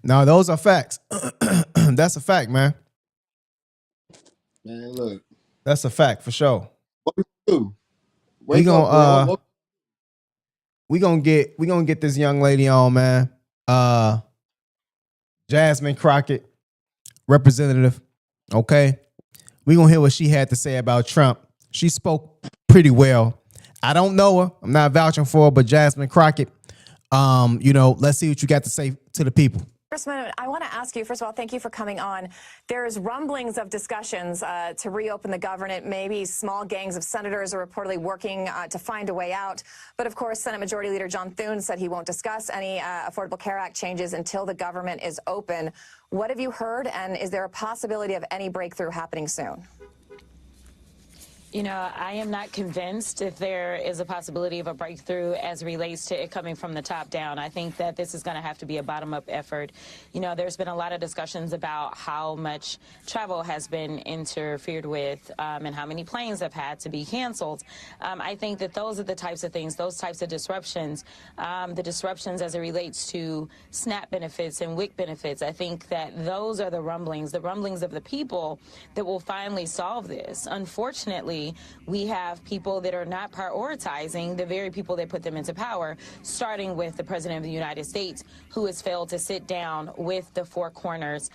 Now those are facts. That's a fact, man.
Man, look,
That's a fact for sure.
what we do?
We
Wake up, bro.
gonna we gonna get this young lady on, man. Jasmine Crockett, representative. Okay. We gonna hear what she had to say about Trump. She spoke pretty well. I don't know her. I'm not vouching for her, but Jasmine Crockett, let's see what you got to say to the people.
Congressman, I want to ask you, first of all, thank you for coming on. There's rumblings of discussions to reopen the government. Maybe small gangs of senators are reportedly working to find a way out. But of course, Senate Majority Leader John Thune said he won't discuss any Affordable Care Act changes until the government is open. What have you heard? And is there a possibility of any breakthrough happening soon?
You know, I am not convinced if there is a possibility of a breakthrough as relates to it coming from the top down. I think that this is going to have to be a bottom-up effort. You know, there's been a lot of discussions about how much travel has been interfered with and how many planes have had to be canceled. I think that those are the types of things, those types of disruptions, the disruptions as it relates to SNAP benefits and WIC benefits. I think that those are the rumblings of the people that will finally solve this. Unfortunately, we have people that are not prioritizing the very people that put them into power, starting with the President of the United States, who has failed to sit down with the four corners,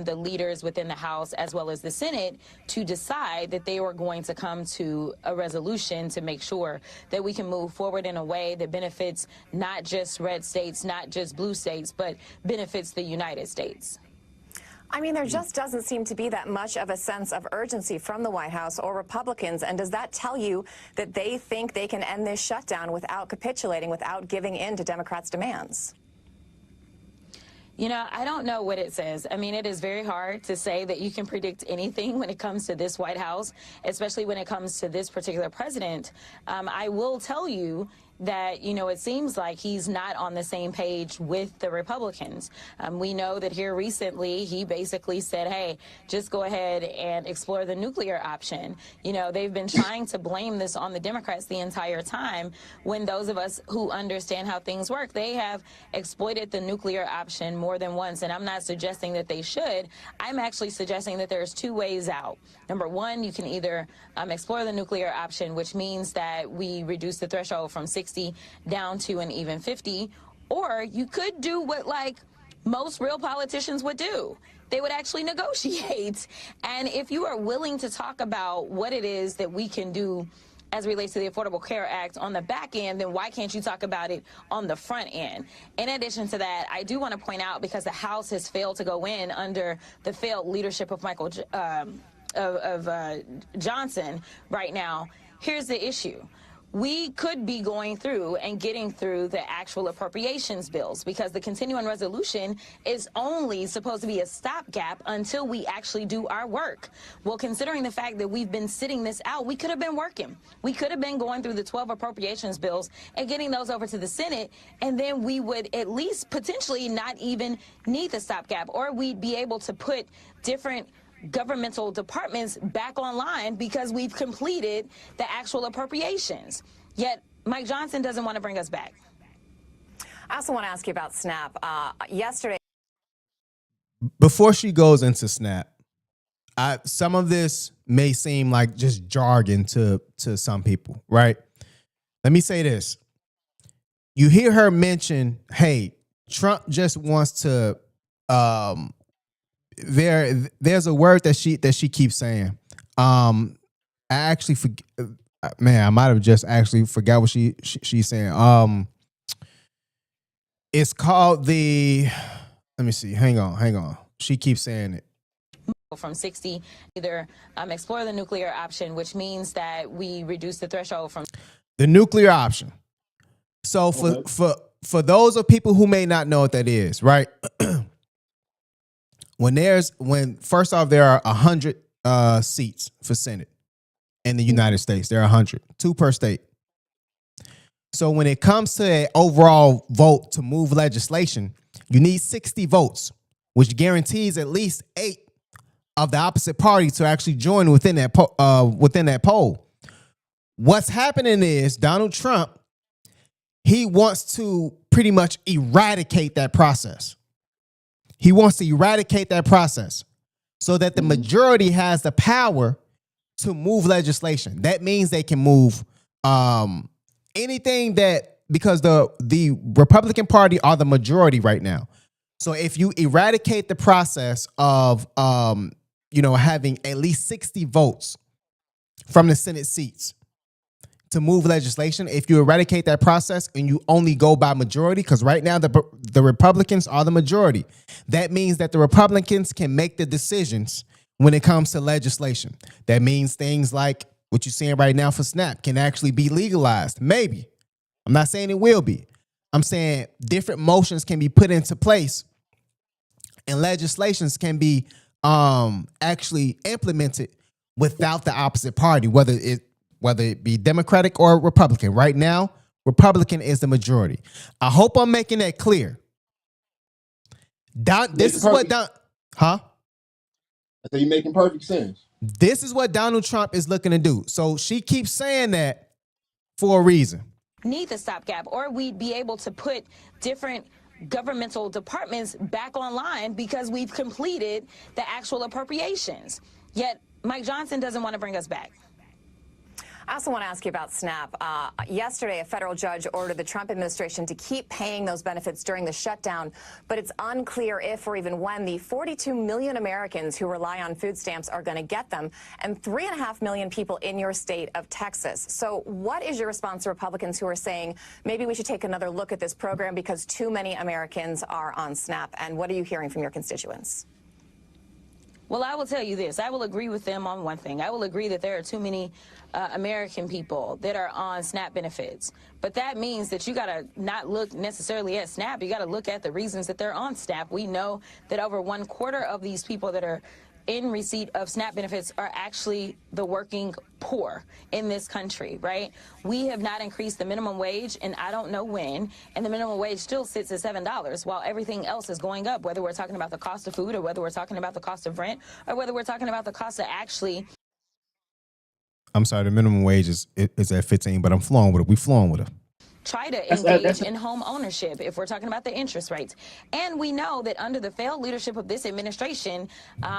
the leaders within the House as well as the Senate, to decide that they were going to come to a resolution to make sure that we can move forward in a way that benefits not just red states, not just blue states, but benefits the United States.
I mean, there just doesn't seem to be that much of a sense of urgency from the White House or Republicans. And does that tell you that they think they can end this shutdown without capitulating, without giving in to Democrats' demands?
You know, I don't know what it says. I mean, it is very hard to say that you can predict anything when it comes to this White House, especially when it comes to this particular president. I will tell you that, you know, it seems like he's not on the same page with the Republicans. We know that here recently he basically said, hey, just go ahead and explore the nuclear option. You know, they've been trying to blame this on the Democrats the entire time, when those of us who understand how things work, they have exploited the nuclear option more than once. And I'm not suggesting that they should. I'm actually suggesting that there's 2 ways out. Number one, you can either explore the nuclear option, which means that we reduce the threshold from 60 down to an even 50, or you could do what like most real politicians would do. They would actually negotiate. And if you are willing to talk about what it is that we can do as it relates to the Affordable Care Act on the back end, then why can't you talk about it on the front end? In addition to that, I do want to point out, because the House has failed to go in under the failed leadership of Johnson right now, here's the issue. We could be going through and getting through the actual appropriations bills, because the continuing resolution is only supposed to be a stopgap until we actually do our work. Well, considering the fact that we've been sitting this out, we could have been working. We could have been going through the 12 appropriations bills and getting those over to the Senate, and then we would at least potentially not even need the stopgap, or we'd be able to put different governmental departments back online because we've completed the actual appropriations. Yet Mike Johnson doesn't want to bring us back.
I also want to ask you about SNAP. Yesterday,
Before she goes into SNAP, some of this may seem like just jargon to some people, right? Let me say this. You hear her mention, hey, Trump just wants to there's a word that she keeps saying. I actually I might have just actually forgot what she's saying. It's called the Let me see. Hang on. She keeps saying it.
From 60, either explore the nuclear option, which means that we reduce the threshold from
the nuclear option. So for those of people who may not know what that is, right? when first off, there are 100 seats for Senate in the United States. There are 100, 2 per state. So when it comes to an overall vote to move legislation, you need 60 votes, which guarantees at least 8 of the opposite party to actually join within that poll. What's happening is Donald Trump, he wants to pretty much eradicate that process. He wants to eradicate that process so that the majority has the power to move legislation. That means they can move anything because the Republican Party are the majority right now. So if you eradicate the process of having at least 60 votes from the Senate seats to move legislation, if you eradicate that process and you only go by majority, because right now the Republicans are the majority, that means that the Republicans can make the decisions when it comes to legislation. That means things like what you're seeing right now for SNAP can actually be legalized. Maybe. I'm not saying it will be. I'm saying different motions can be put into place and legislations can be actually implemented without the opposite party, whether it be Democratic or Republican. Right now, Republican is the majority. I hope I'm making that clear. This is what
I said you're making perfect sense.
This is what Donald Trump is looking to do. So she keeps saying that for a reason.
need the stopgap, or we'd be able to put different governmental departments back online because we've completed the actual appropriations. Yet Mike Johnson doesn't want to bring us back.
I also want to ask you about SNAP. Yesterday, a federal judge ordered the Trump administration to keep paying those benefits during the shutdown, but it's unclear if or even when the 42 million Americans who rely on food stamps are going to get them, and 3.5 million people in your state of Texas. So what is your response to Republicans who are saying maybe we should take another look at this program because too many Americans are on SNAP? And what are you hearing from your constituents?
Well, I will tell you this. I will agree with them on one thing. I will agree that there are too many American people that are on SNAP benefits. But that means that you got to not look necessarily at SNAP. You got to look at the reasons that they're on SNAP. We know that over 1/4 of these people that are in receipt of SNAP benefits are actually the working poor in this country, right? We have not increased the minimum wage, and I don't know when, and the minimum wage still sits at $7 while everything else is going up, whether we're talking about the cost of food or whether we're talking about the cost of rent or whether we're talking about the cost of actually...
I'm sorry, the minimum wage is at 15, but I'm flowing with it. We flowing with it.
Try to engage in home ownership if we're talking about the interest rates. And we know that under the failed leadership of this administration,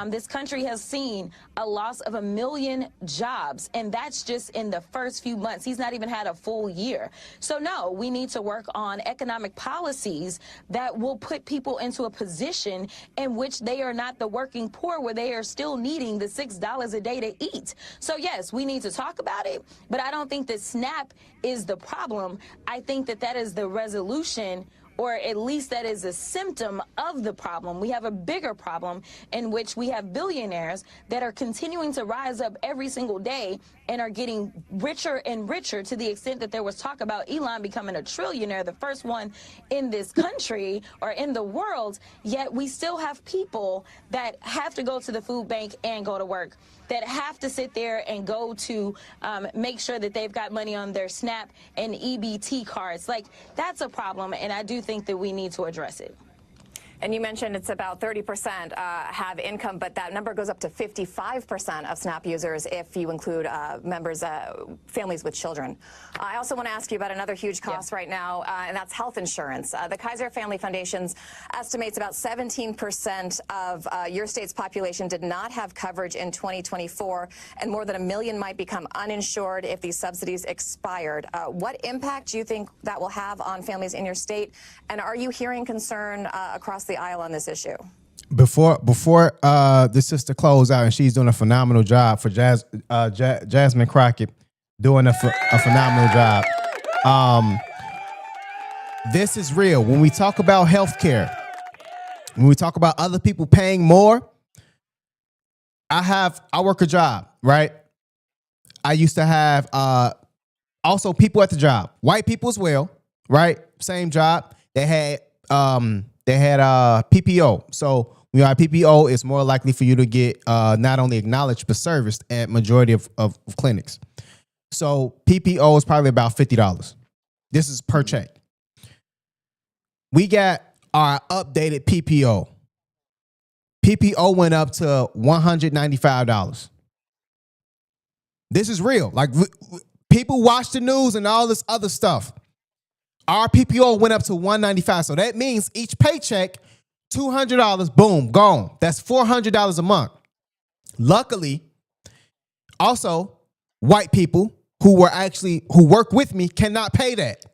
this country has seen a loss of 1 million jobs. And that's just in the first few months. He's not even had a full year. So, no, we need to work on economic policies that will put people into a position in which they are not the working poor, where they are still needing the $6 a day to eat. So, yes, we need to talk about it. But I don't think that SNAP is the problem. I think that that is the resolution, or at least that is a symptom of the problem. We have a bigger problem in which we have billionaires that are continuing to rise up every single day and are getting richer and richer, to the extent that there was talk about Elon becoming a trillionaire, the first one in this country or in the world. Yet we still have people that have to go to the food bank and go to work, that have to sit there and go to make sure that they've got money on their SNAP and EBT cards. Like, that's a problem, and I do think that we need to address it.
And you mentioned it's about 30% have income, but that number goes up to 55% of SNAP users if you include families with children. I also want to ask you about another huge cost right now, and that's health insurance. The Kaiser Family Foundation estimates about 17% of your state's population did not have coverage in 2024, and more than 1 million might become uninsured if these subsidies expired. What impact do you think that will have on families in your state, and are you hearing concern across the aisle on this issue?
Before the sister close out, and she's doing a phenomenal job for Jasmine Crockett, doing a phenomenal job. This is real. When we talk about healthcare, When we talk about other people paying more, I work a job, right? I used to have also people at the job, white people as well, right? Same job. They had PPO. So when you have PPO, it's more likely for you to get not only acknowledged but serviced at majority of clinics. So PPO is probably about $50. This is per check. We got our updated PPO. PPO went up to $195. This is real. Like people watch the news and all this other stuff. Our PPO went up to $195. So that means each paycheck, $200, boom, gone. That's $400 a month. Luckily, also, white people who work with me cannot pay that.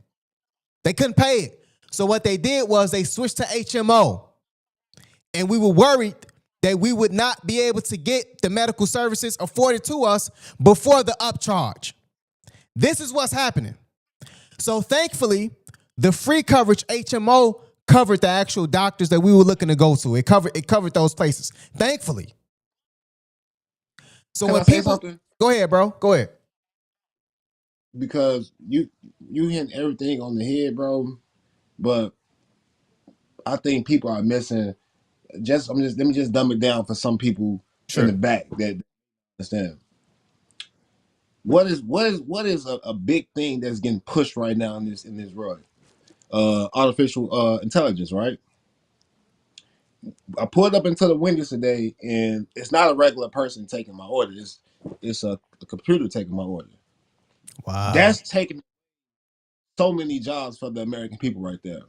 They couldn't pay it. So what they did was they switched to HMO. And we were worried that we would not be able to get the medical services afforded to us before the upcharge. This is what's happening. So thankfully, the free coverage HMO covered the actual doctors that we were looking to go to. It covered those places. Thankfully. So when people go ahead, bro. Go ahead.
Because you hit everything on the head, bro. But I think people are missing. Let me just dumb it down for some people in the back that understand. What is a big thing that's getting pushed right now in this world? Artificial intelligence, right? I pulled up into the windows today, and it's not a regular person taking my order. It's a computer taking my order.
Wow,
that's taking so many jobs for the American people right there.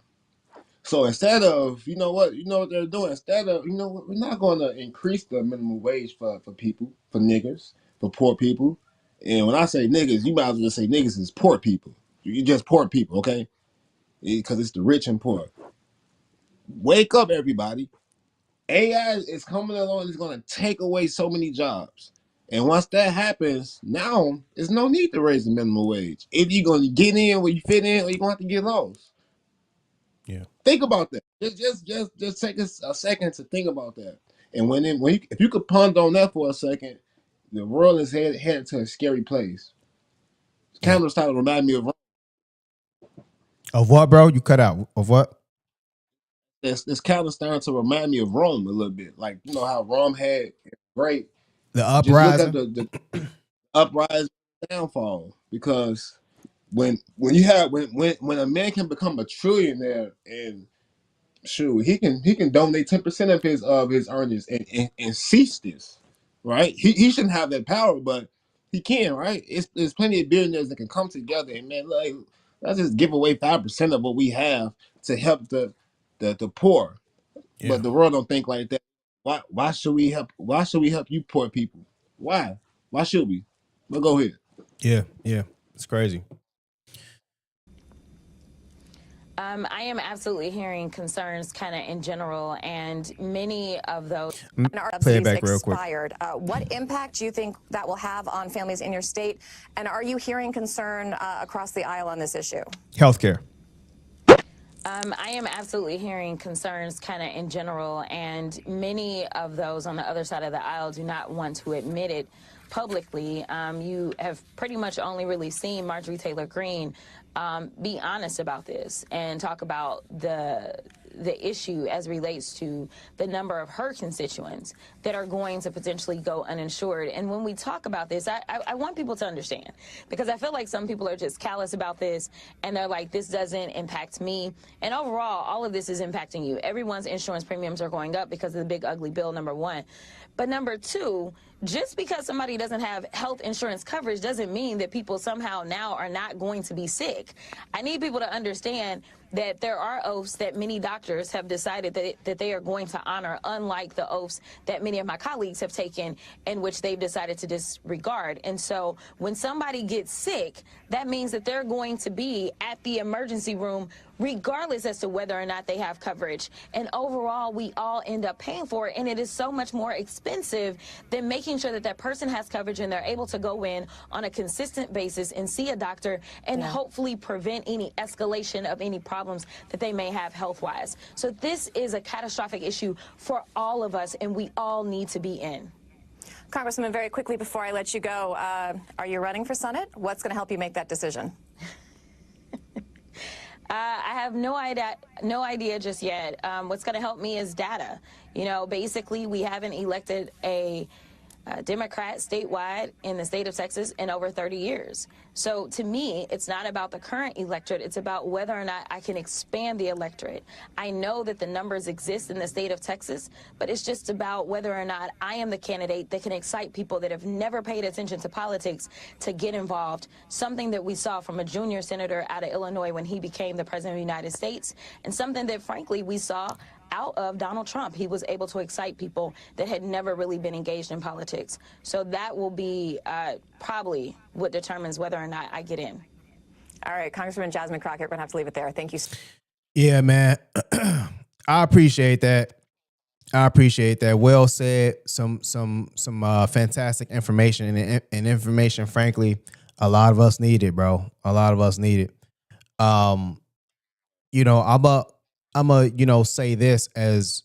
So instead of, you know what they're doing? Instead of, we're not going to increase the minimum wage for people, for niggers, for poor people. And when I say niggas, you might as well say niggas is poor people. You're just poor people, okay? Because it's the rich and poor. Wake up, everybody. AI is coming along and it's going to take away so many jobs. And once that happens, now there's no need to raise the minimum wage. If you're going to get in where you fit in, or you're going to have to get lost.
Yeah.
Think about that. Just take a second to think about that. And if you could ponder on that for a second, the world is headed to a scary place. It's kind of starting to remind me of Rome.
Of what, bro? You cut out. Of what?
It's kind of starting to remind me of Rome a little bit. Like, you know how Rome had great
the uprising,
just look at the uprising, downfall. Because when a man can become a trillionaire and shoot, he can donate 10% of his earnings and cease this, right? He shouldn't have that power, but he can, right? There's plenty of billionaires that can come together and, man, like, let's just give away 5% of what we have to help the poor.
Yeah.
But the world don't think like that. Why should we help? Why should we help you poor people? Why should we? Well, go ahead.
Yeah, it's crazy.
I am absolutely hearing concerns kind of in general, and many of those
Play it back real quick.
What impact do you think that will have on families in your state? And are you hearing concern across the aisle on this issue?
Healthcare.
I am absolutely hearing concerns kind of in general, and many of those on the other side of the aisle do not want to admit it publicly. You have pretty much only really seen Marjorie Taylor Greene be honest about this and talk about the issue as relates to the number of her constituents that are going to potentially go uninsured. And when we talk about this, I want people to understand, because I feel like some people are just callous about this and they're like, this doesn't impact me. And overall, all of this is impacting you. Everyone's insurance premiums are going up because of the big ugly bill, number one. But number two, just because somebody doesn't have health insurance coverage doesn't mean that people somehow now are not going to be sick. I need people to understand that there are oaths that many doctors have decided that they are going to honor, unlike the oaths that many of my colleagues have taken in which they've decided to disregard. And so when somebody gets sick, that means that they're going to be at the emergency room regardless as to whether or not they have coverage. And overall, we all end up paying for it. And it is so much more expensive than making sure that that person has coverage and they're able to go in on a consistent basis and see a doctor and hopefully prevent any escalation of any problems that they may have health-wise. So this is a catastrophic issue for all of us, and we all need to be in.
Congresswoman, very quickly before I let you go, are you running for Senate? What's going to help you make that decision?
I have no idea just yet. What's going to help me is data. You know, basically, we haven't elected a Democrat statewide in the state of Texas in over 30 years. So to me, it's not about the current electorate. It's about whether or not I can expand the electorate. I know that the numbers exist in the state of Texas, but it's just about whether or not I am the candidate that can excite people that have never paid attention to politics to get involved. Something that we saw from a junior senator out of Illinois when he became the president of the United States, and something that, frankly, we saw out of Donald Trump. He was able to excite people that had never really been engaged in politics. So that will be probably what determines whether or not I get in.
All right, Congresswoman Jasmine Crockett, we're going to have to leave it there. Thank you.
Yeah, man. I appreciate that. Well said. Some fantastic information and information, frankly, a lot of us need it, bro. A lot of us need it. You know, I'm a say this as,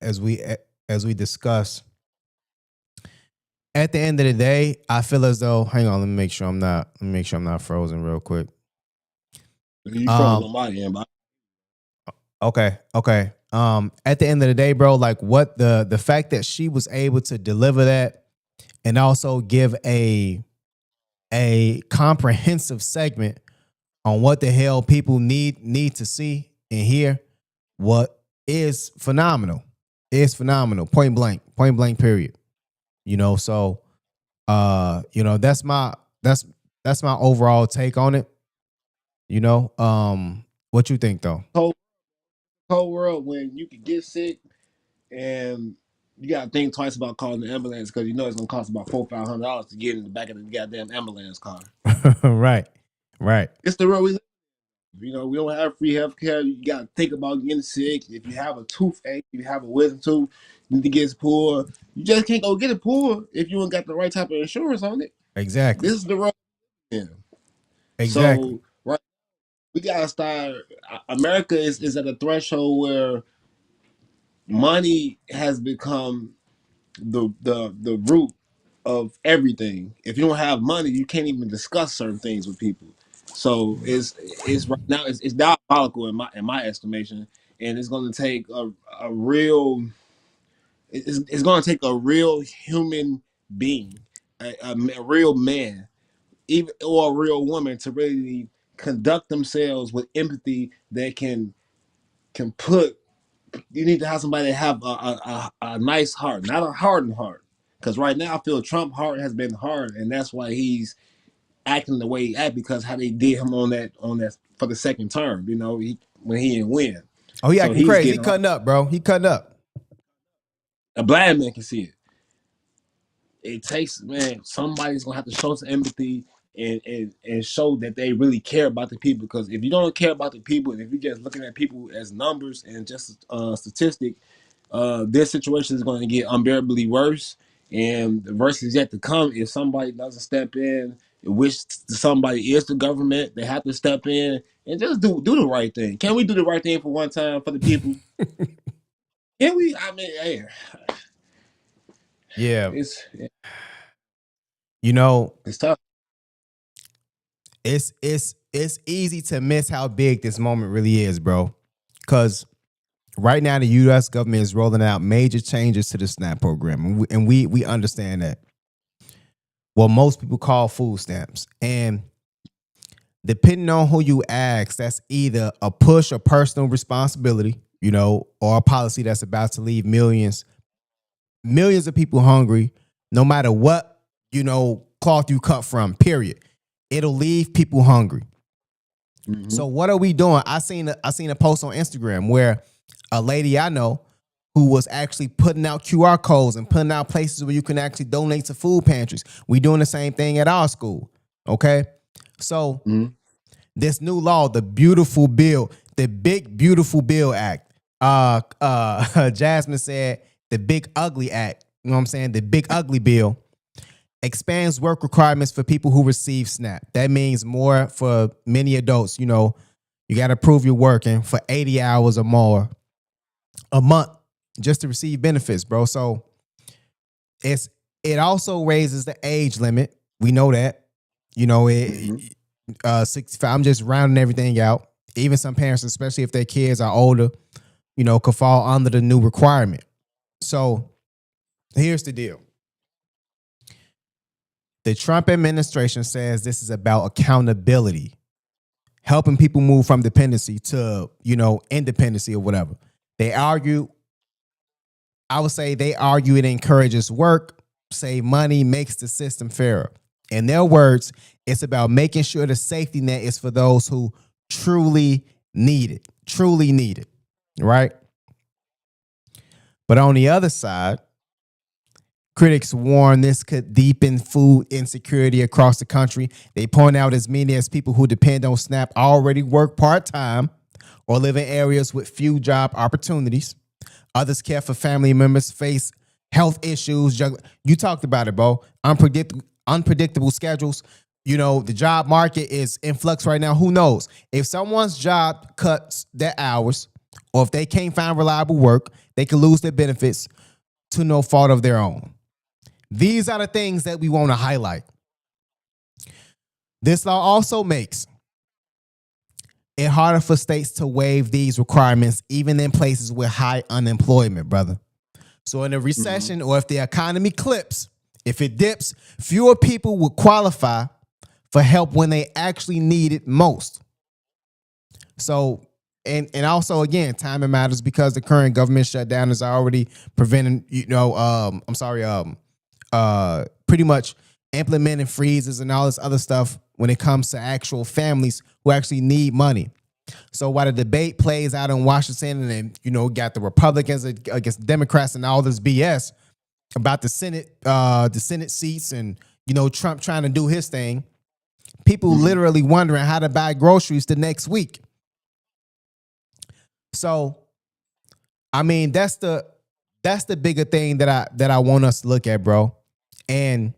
as we discuss. At the end of the day, I feel as though, hang on, let me make sure I'm not frozen real quick.
You froze on my end, but
Okay. At the end of the day, bro, like what the fact that she was able to deliver that and also give a comprehensive segment on what the hell people need to see and hear, what is phenomenal. It's phenomenal. Point blank, period. So that's my overall take on it. What you think though?
whole world when you could get sick and you gotta think twice about calling the ambulance because you know it's gonna cost about $400-500 to get in the back of the goddamn ambulance car.
Right.
It's the world we live in. We don't have free health care. You gotta think about getting sick. If you have a toothache, if you have a wisdom tooth, you need to get it pulled. You just can't go get it pulled if you ain't got the right type of insurance on it.
Exactly.
This is the world. Yeah.
Exactly.
So right, we gotta start. America is at a threshold where money has become the root of everything. If you don't have money, you can't even discuss certain things with people. So it's right now it's diabolical in my estimation, and it's going to take a real it's going to take a real human being, a real man, even or a real woman to really conduct themselves with empathy that can put. You need to have somebody that have a nice heart, not a hardened heart. Because right now I feel Trump's heart has been hard, and that's why he's acting the way he act because how they did him on that for the second term. When he didn't win.
Oh, he acting crazy. He cutting up, bro. He cutting up.
A blind man can see it. It takes, man, somebody's gonna have to show some empathy and show that they really care about the people. Because if you don't care about the people, and if you're just looking at people as numbers and just a statistic, this situation is going to get unbearably worse. And the worst is yet to come if somebody doesn't step in, which somebody is the government. They have to step in and just do the right thing. Can we do the right thing for one time for the people? Can we? I mean, hey,
Yeah.
it's tough.
It's easy to miss how big this moment really is, bro. Because right now the U.S. government is rolling out major changes to the SNAP program, and we understand that. What most people call food stamps, and depending on who you ask, that's either a push or personal responsibility, or a policy that's about to leave millions of people hungry, no matter what, cloth you cut from, period. It'll leave people hungry. Mm-hmm. So what are we doing? I seen a post on Instagram where a lady I know who was actually putting out QR codes and putting out places where you can actually donate to food pantries. We doing the same thing at our school. Okay. So this new law, the beautiful bill, the big beautiful bill act. Jasmine said the big ugly act. You know what I'm saying? The big ugly bill expands work requirements for people who receive SNAP. That means more for many adults. You know, you got to prove you're working for 80 hours or more a month just to receive benefits, bro. So it also raises the age limit. We know that. You know, 65. I'm just rounding everything out. Even some parents, especially if their kids are older, you know, could fall under the new requirement. So here's the deal. The Trump administration says this is about accountability, helping people move from dependency to, you know, independency or whatever. I would say they argue it encourages work, save money, makes the system fairer. In their words, it's about making sure the safety net is for those who truly need it, right? But on the other side, critics warn this could deepen food insecurity across the country. They point out as many as people who depend on SNAP already work part-time or live in areas with few job opportunities. Others care for family members, face health issues. You talked about it, bro. Unpredictable schedules. You know, the job market is in flux right now. Who knows? If someone's job cuts their hours or if they can't find reliable work, they could lose their benefits to no fault of their own. These are the things that we want to highlight. This law also makes it harder for states to waive these requirements, even in places with high unemployment, brother. So in a recession or if the economy clips, if it dips, fewer people will qualify for help when they actually need it most. So, and also, again, timing matters because the current government shutdown is already preventing, pretty much implementing freezes and all this other stuff when it comes to actual families who actually need money. So while the debate plays out in Washington and, you know, got the Republicans against the Democrats and all this BS about the Senate seats and, you know, Trump trying to do his thing, people literally wondering how to buy groceries the next week. So, I mean, that's the bigger thing that I want us to look at, bro. And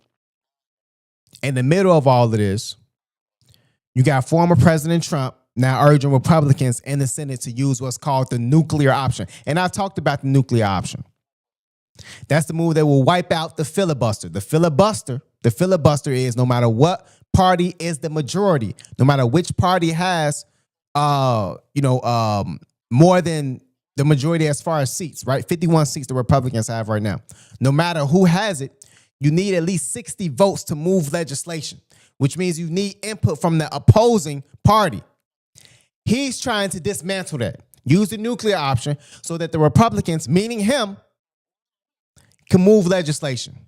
in the middle of all of this, you got former President Trump now urging Republicans in the Senate to use what's called the nuclear option. And I've talked about the nuclear option. That's the move that will wipe out the filibuster. The filibuster is no matter what party is the majority, no matter which party has, more than the majority as far as seats, right? 51 seats the Republicans have right now. No matter who has it, you need at least 60 votes to move legislation, which means you need input from the opposing party. He's trying to dismantle that, use the nuclear option so that the Republicans, meaning him, can move legislation.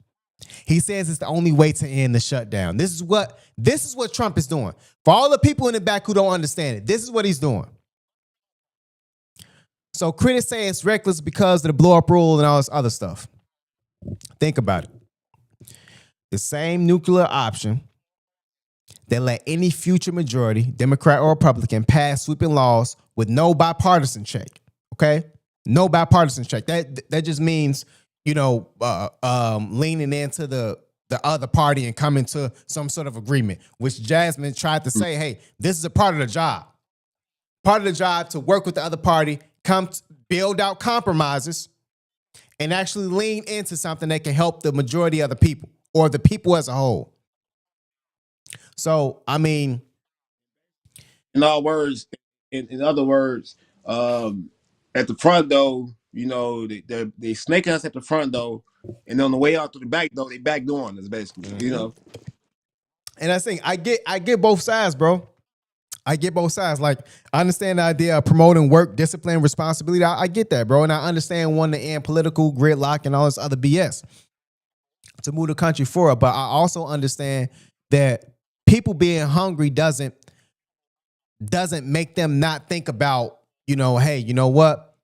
He says it's the only way to end the shutdown. This is what Trump is doing. For all the people in the back who don't understand it, this is what he's doing. So critics say it's reckless because of the blow-up rule and all this other stuff. Think about it. The same nuclear option that let any future majority, Democrat or Republican, pass sweeping laws with no bipartisan check. Okay? No bipartisan check. That just means, leaning into the other party and coming to some sort of agreement, which Jasmine tried to say, hey, this is a part of the job. Part of the job to work with the other party, build out compromises, and actually lean into something that can help the majority of the people or the people as a whole. So, I mean,
in other words, at the front door, they snaking us at the front door, and on the way out to the back door, they backdooring us basically,
And that's the thing. I get both sides, bro. I get both sides. Like, I understand the idea of promoting work, discipline, responsibility. I get that, bro. And I understand wanting to end political gridlock and all this other BS to move the country forward. But I also understand that people being hungry doesn't make them not think about, hey, you know what?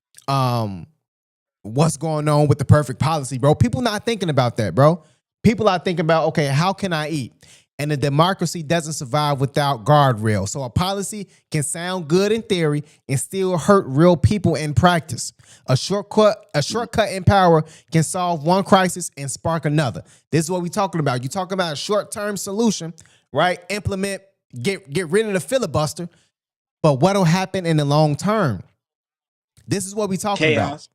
What's going on with the perfect policy, bro? People not thinking about that, bro. People are thinking about, okay, how can I eat? And a democracy doesn't survive without guardrails. So a policy can sound good in theory and still hurt real people in practice. A shortcut in power can solve one crisis and spark another. This is what we're talking about. You're talking about a short-term solution, right? Implement, get rid of the filibuster. But what'll happen in the long term? This is what we're talking about.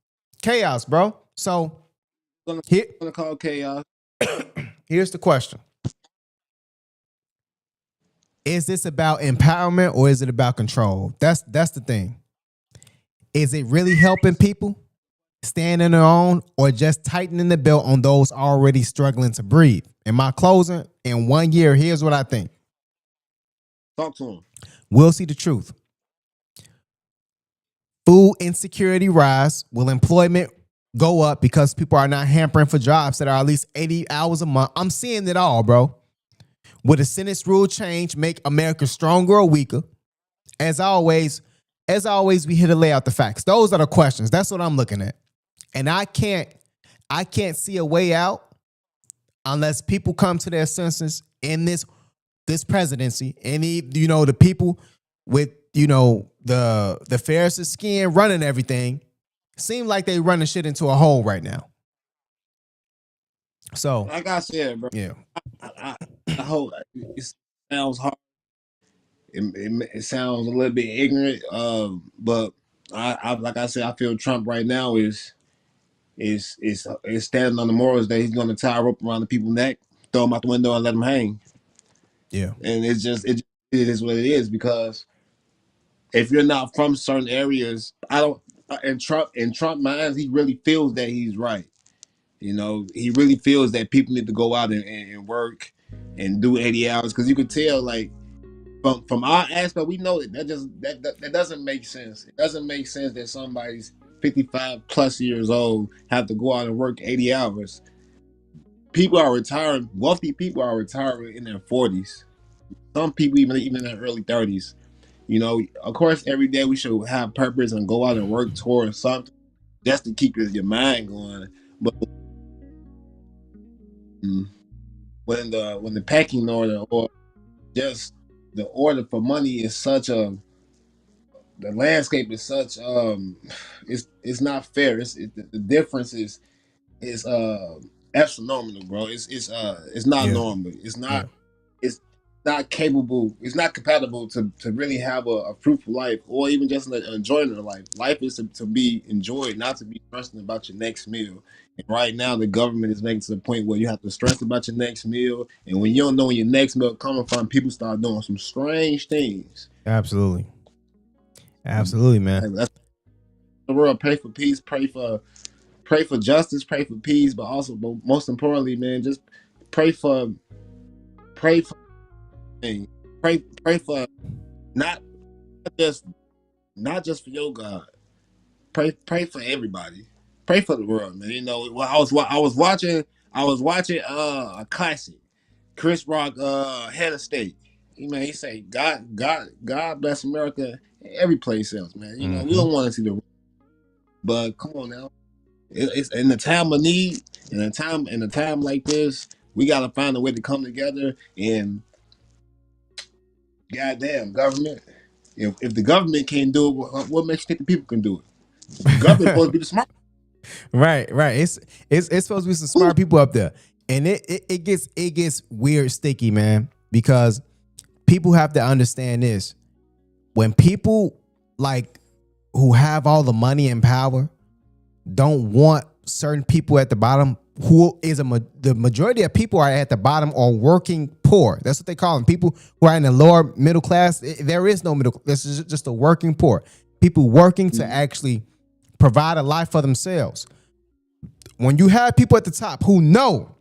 Chaos, bro. So here,
gonna call chaos.
here's the question. Is this about empowerment or is it about control? That's the thing. Is it really helping people stand on their own or just tightening the belt on those already struggling to breathe? In my closing, in 1 year, here's what I think.
Talk to him.
We'll see the truth. Food insecurity rise. Will employment go up because people are not hampering for jobs that are at least 80 hours a month? I'm seeing it all, bro. Would a sentence rule change make America stronger or weaker? As always, we here to lay out the facts. Those are the questions. That's what I'm looking at. And I can't see a way out unless people come to their senses in this presidency. Any, the people with, the fairest skin running everything seem like they running shit into a hole right now. So,
like I said, bro.
Yeah.
I hope it sounds hard. It sounds a little bit ignorant, but I like I said, I feel Trump right now is standing on the morals that he's going to tie a rope around the people's neck, throw them out the window, and let them hang.
Yeah,
and it is what it is, because if you're not from certain areas, in Trump minds, he really feels that he's right. He really feels that people need to go out and work and do 80 hours, because you could tell, like, from our aspect, we know that doesn't make sense. It doesn't make sense that somebody's 55 plus years old have to go out and work 80 hours. People are retiring. Wealthy people are retiring in their 40s. Some people even in their early 30s. Of course, every day we should have purpose and go out and work towards something just to keep your mind going. But when the pecking order, or just the order for money, is the landscape is such, it's not fair. The difference is astronomical, bro. It's not normal. It's not it's not capable. It's not compatible to really have a fruitful life, or even just an enjoyment of life. Life is to be enjoyed, not to be stressing about your next meal. And right now, the government is making to the point where you have to stress about your next meal, and when you don't know where your next meal coming from, people start doing some strange things.
Absolutely, man.
That's the world. Pray for peace. Pray for justice. Pray for peace. But also, most importantly, man, just pray for pray for not just for your God. Pray for everybody. Pray for the world, man. I was watching a classic. Chris Rock, Head of State. He say God bless America every place else, man. We don't want to see the, but come on now. It's in the time of need, in a time like this, we gotta find a way to come together. And goddamn, government. If the government can't do it, what makes you think the people can do it? The government supposed to be the smart.
Right. It's supposed to be some smart people up there, and it gets weird, sticky, man, because people have to understand this. When people like who have all the money and power don't want certain people at the bottom, the majority of people are at the bottom or working poor. That's what they call them. People who are in the lower middle class. There is no middle. This is just a working poor. People working to actually provide a life for themselves. When you have people at the top who know,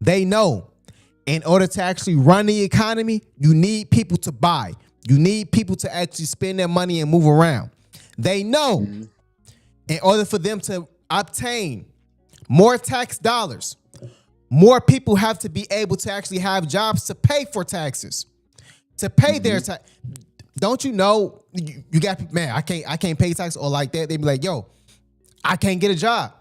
in order to actually run the economy, you need people to buy. You need people to actually spend their money and move around. They know in order for them to obtain more tax dollars, more people have to be able to actually have jobs to pay for taxes, to pay their tax. Don't you know, you got, man, I can't pay tax, or like that. They be like, yo, I can't get a job.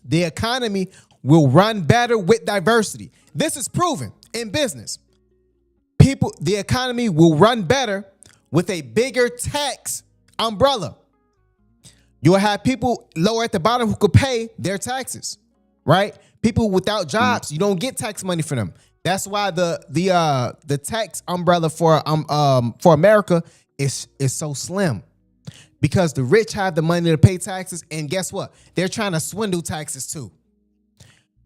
The economy will run better with diversity. This is proven in business. The economy will run better with a bigger tax umbrella. You'll have people lower at the bottom who could pay their taxes, right? People without jobs, you don't get tax money for them. That's why the tax umbrella for America is so slim, because the rich have the money to pay taxes, and guess what? They're trying to swindle taxes too.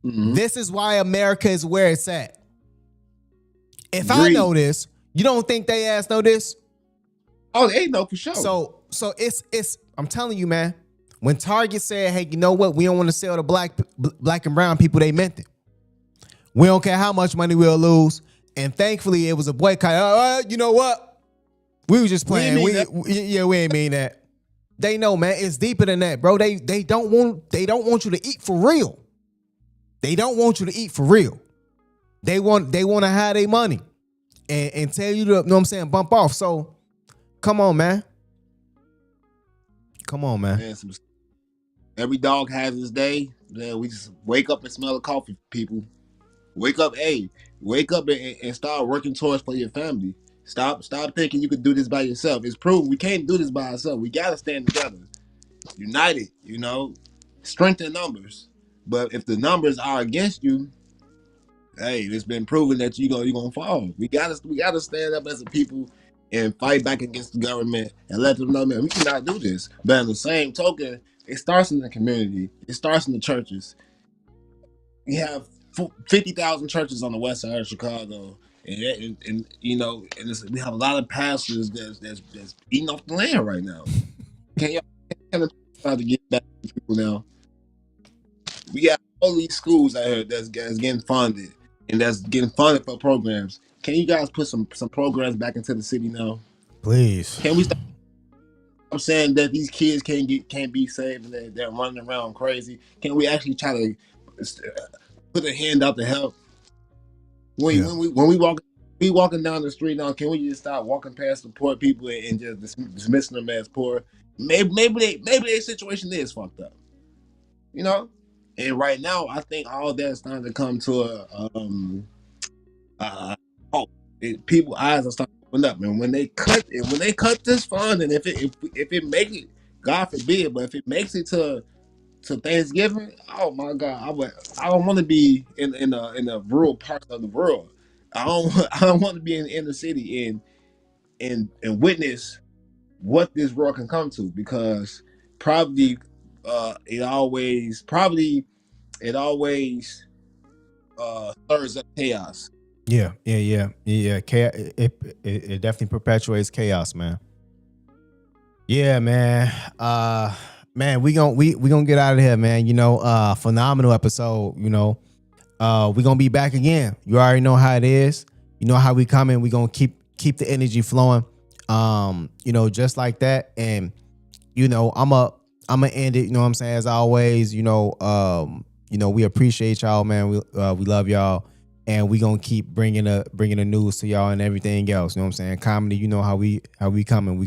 This is why America is where it's at. If I know this, you don't think they ass know this?
Oh, they know for sure.
So it's I'm telling you, man. When Target said, "Hey, you know what? We don't want to sell to black and brown people," they meant it. We don't care how much money we'll lose. And thankfully, it was a boycott. You know what? We were just playing. We ain't mean that. They know, man. It's deeper than that, bro. They don't want you to eat for real. They don't want you to eat for real. They want to have their money and tell you to, you know what I'm saying, bump off. So come on, man. Come on, man.
Every dog has his day. Man, we just wake up and smell the coffee, people. Wake up and start working towards for your family. Stop thinking you could do this by yourself. It's proven we can't do this by ourselves. We gotta stand together, united. Strength in numbers. But if the numbers are against you, hey, it's been proven that you're gonna fall. We gotta stand up as a people and fight back against the government and let them know, man, we cannot do this. But in the same token, it starts in the community. It starts in the churches. We have 50,000 churches on the west side of Chicago, and we have a lot of pastors that's eating off the land right now. Can y'all try to get back to people now? We got all these schools out here that's getting funded and that's getting funded for programs. Can you guys put some programs back into the city now?
Please.
Can we stop saying that these kids can't be saved and they're running around crazy? Can we actually try to put a hand out to help? When we walking down the street now, can we just stop walking past the poor people and just dismissing them as poor? Maybe their situation is fucked up, And right now, I think all that's starting to come to people's eyes are starting to open up. And when they cut this fund, and if it makes it, God forbid, but if it makes it to Thanksgiving, oh my God, I don't want to be in the rural parts of the world. I don't want to be in the inner city and witness what this world can come to, because probably it always stirs up chaos.
Yeah. It definitely perpetuates chaos, man. Yeah, man. Man, we gonna get out of here, man. Phenomenal episode. We gonna be back again. You already know how it is. You know how we coming. We gonna keep the energy flowing. Just like that. And I'ma end it. You know what I'm saying? As always, we appreciate y'all, man. We love y'all, and we gonna keep bringing the news to y'all and everything else. You know what I'm saying? Comedy. You know how we coming.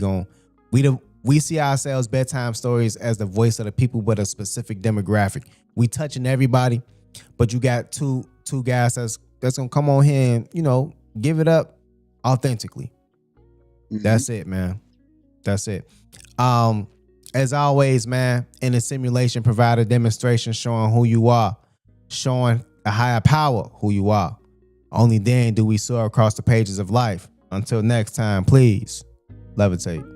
We see ourselves, bedtime stories, as the voice of the people, but a specific demographic. We touching everybody, but you got two guys that's gonna come on here and give it up authentically. That's it, man. That's it. As always, man, in the simulation, provide a demonstration showing who you are, showing a higher power who you are. Only then do we soar across the pages of life. Until next time, please levitate.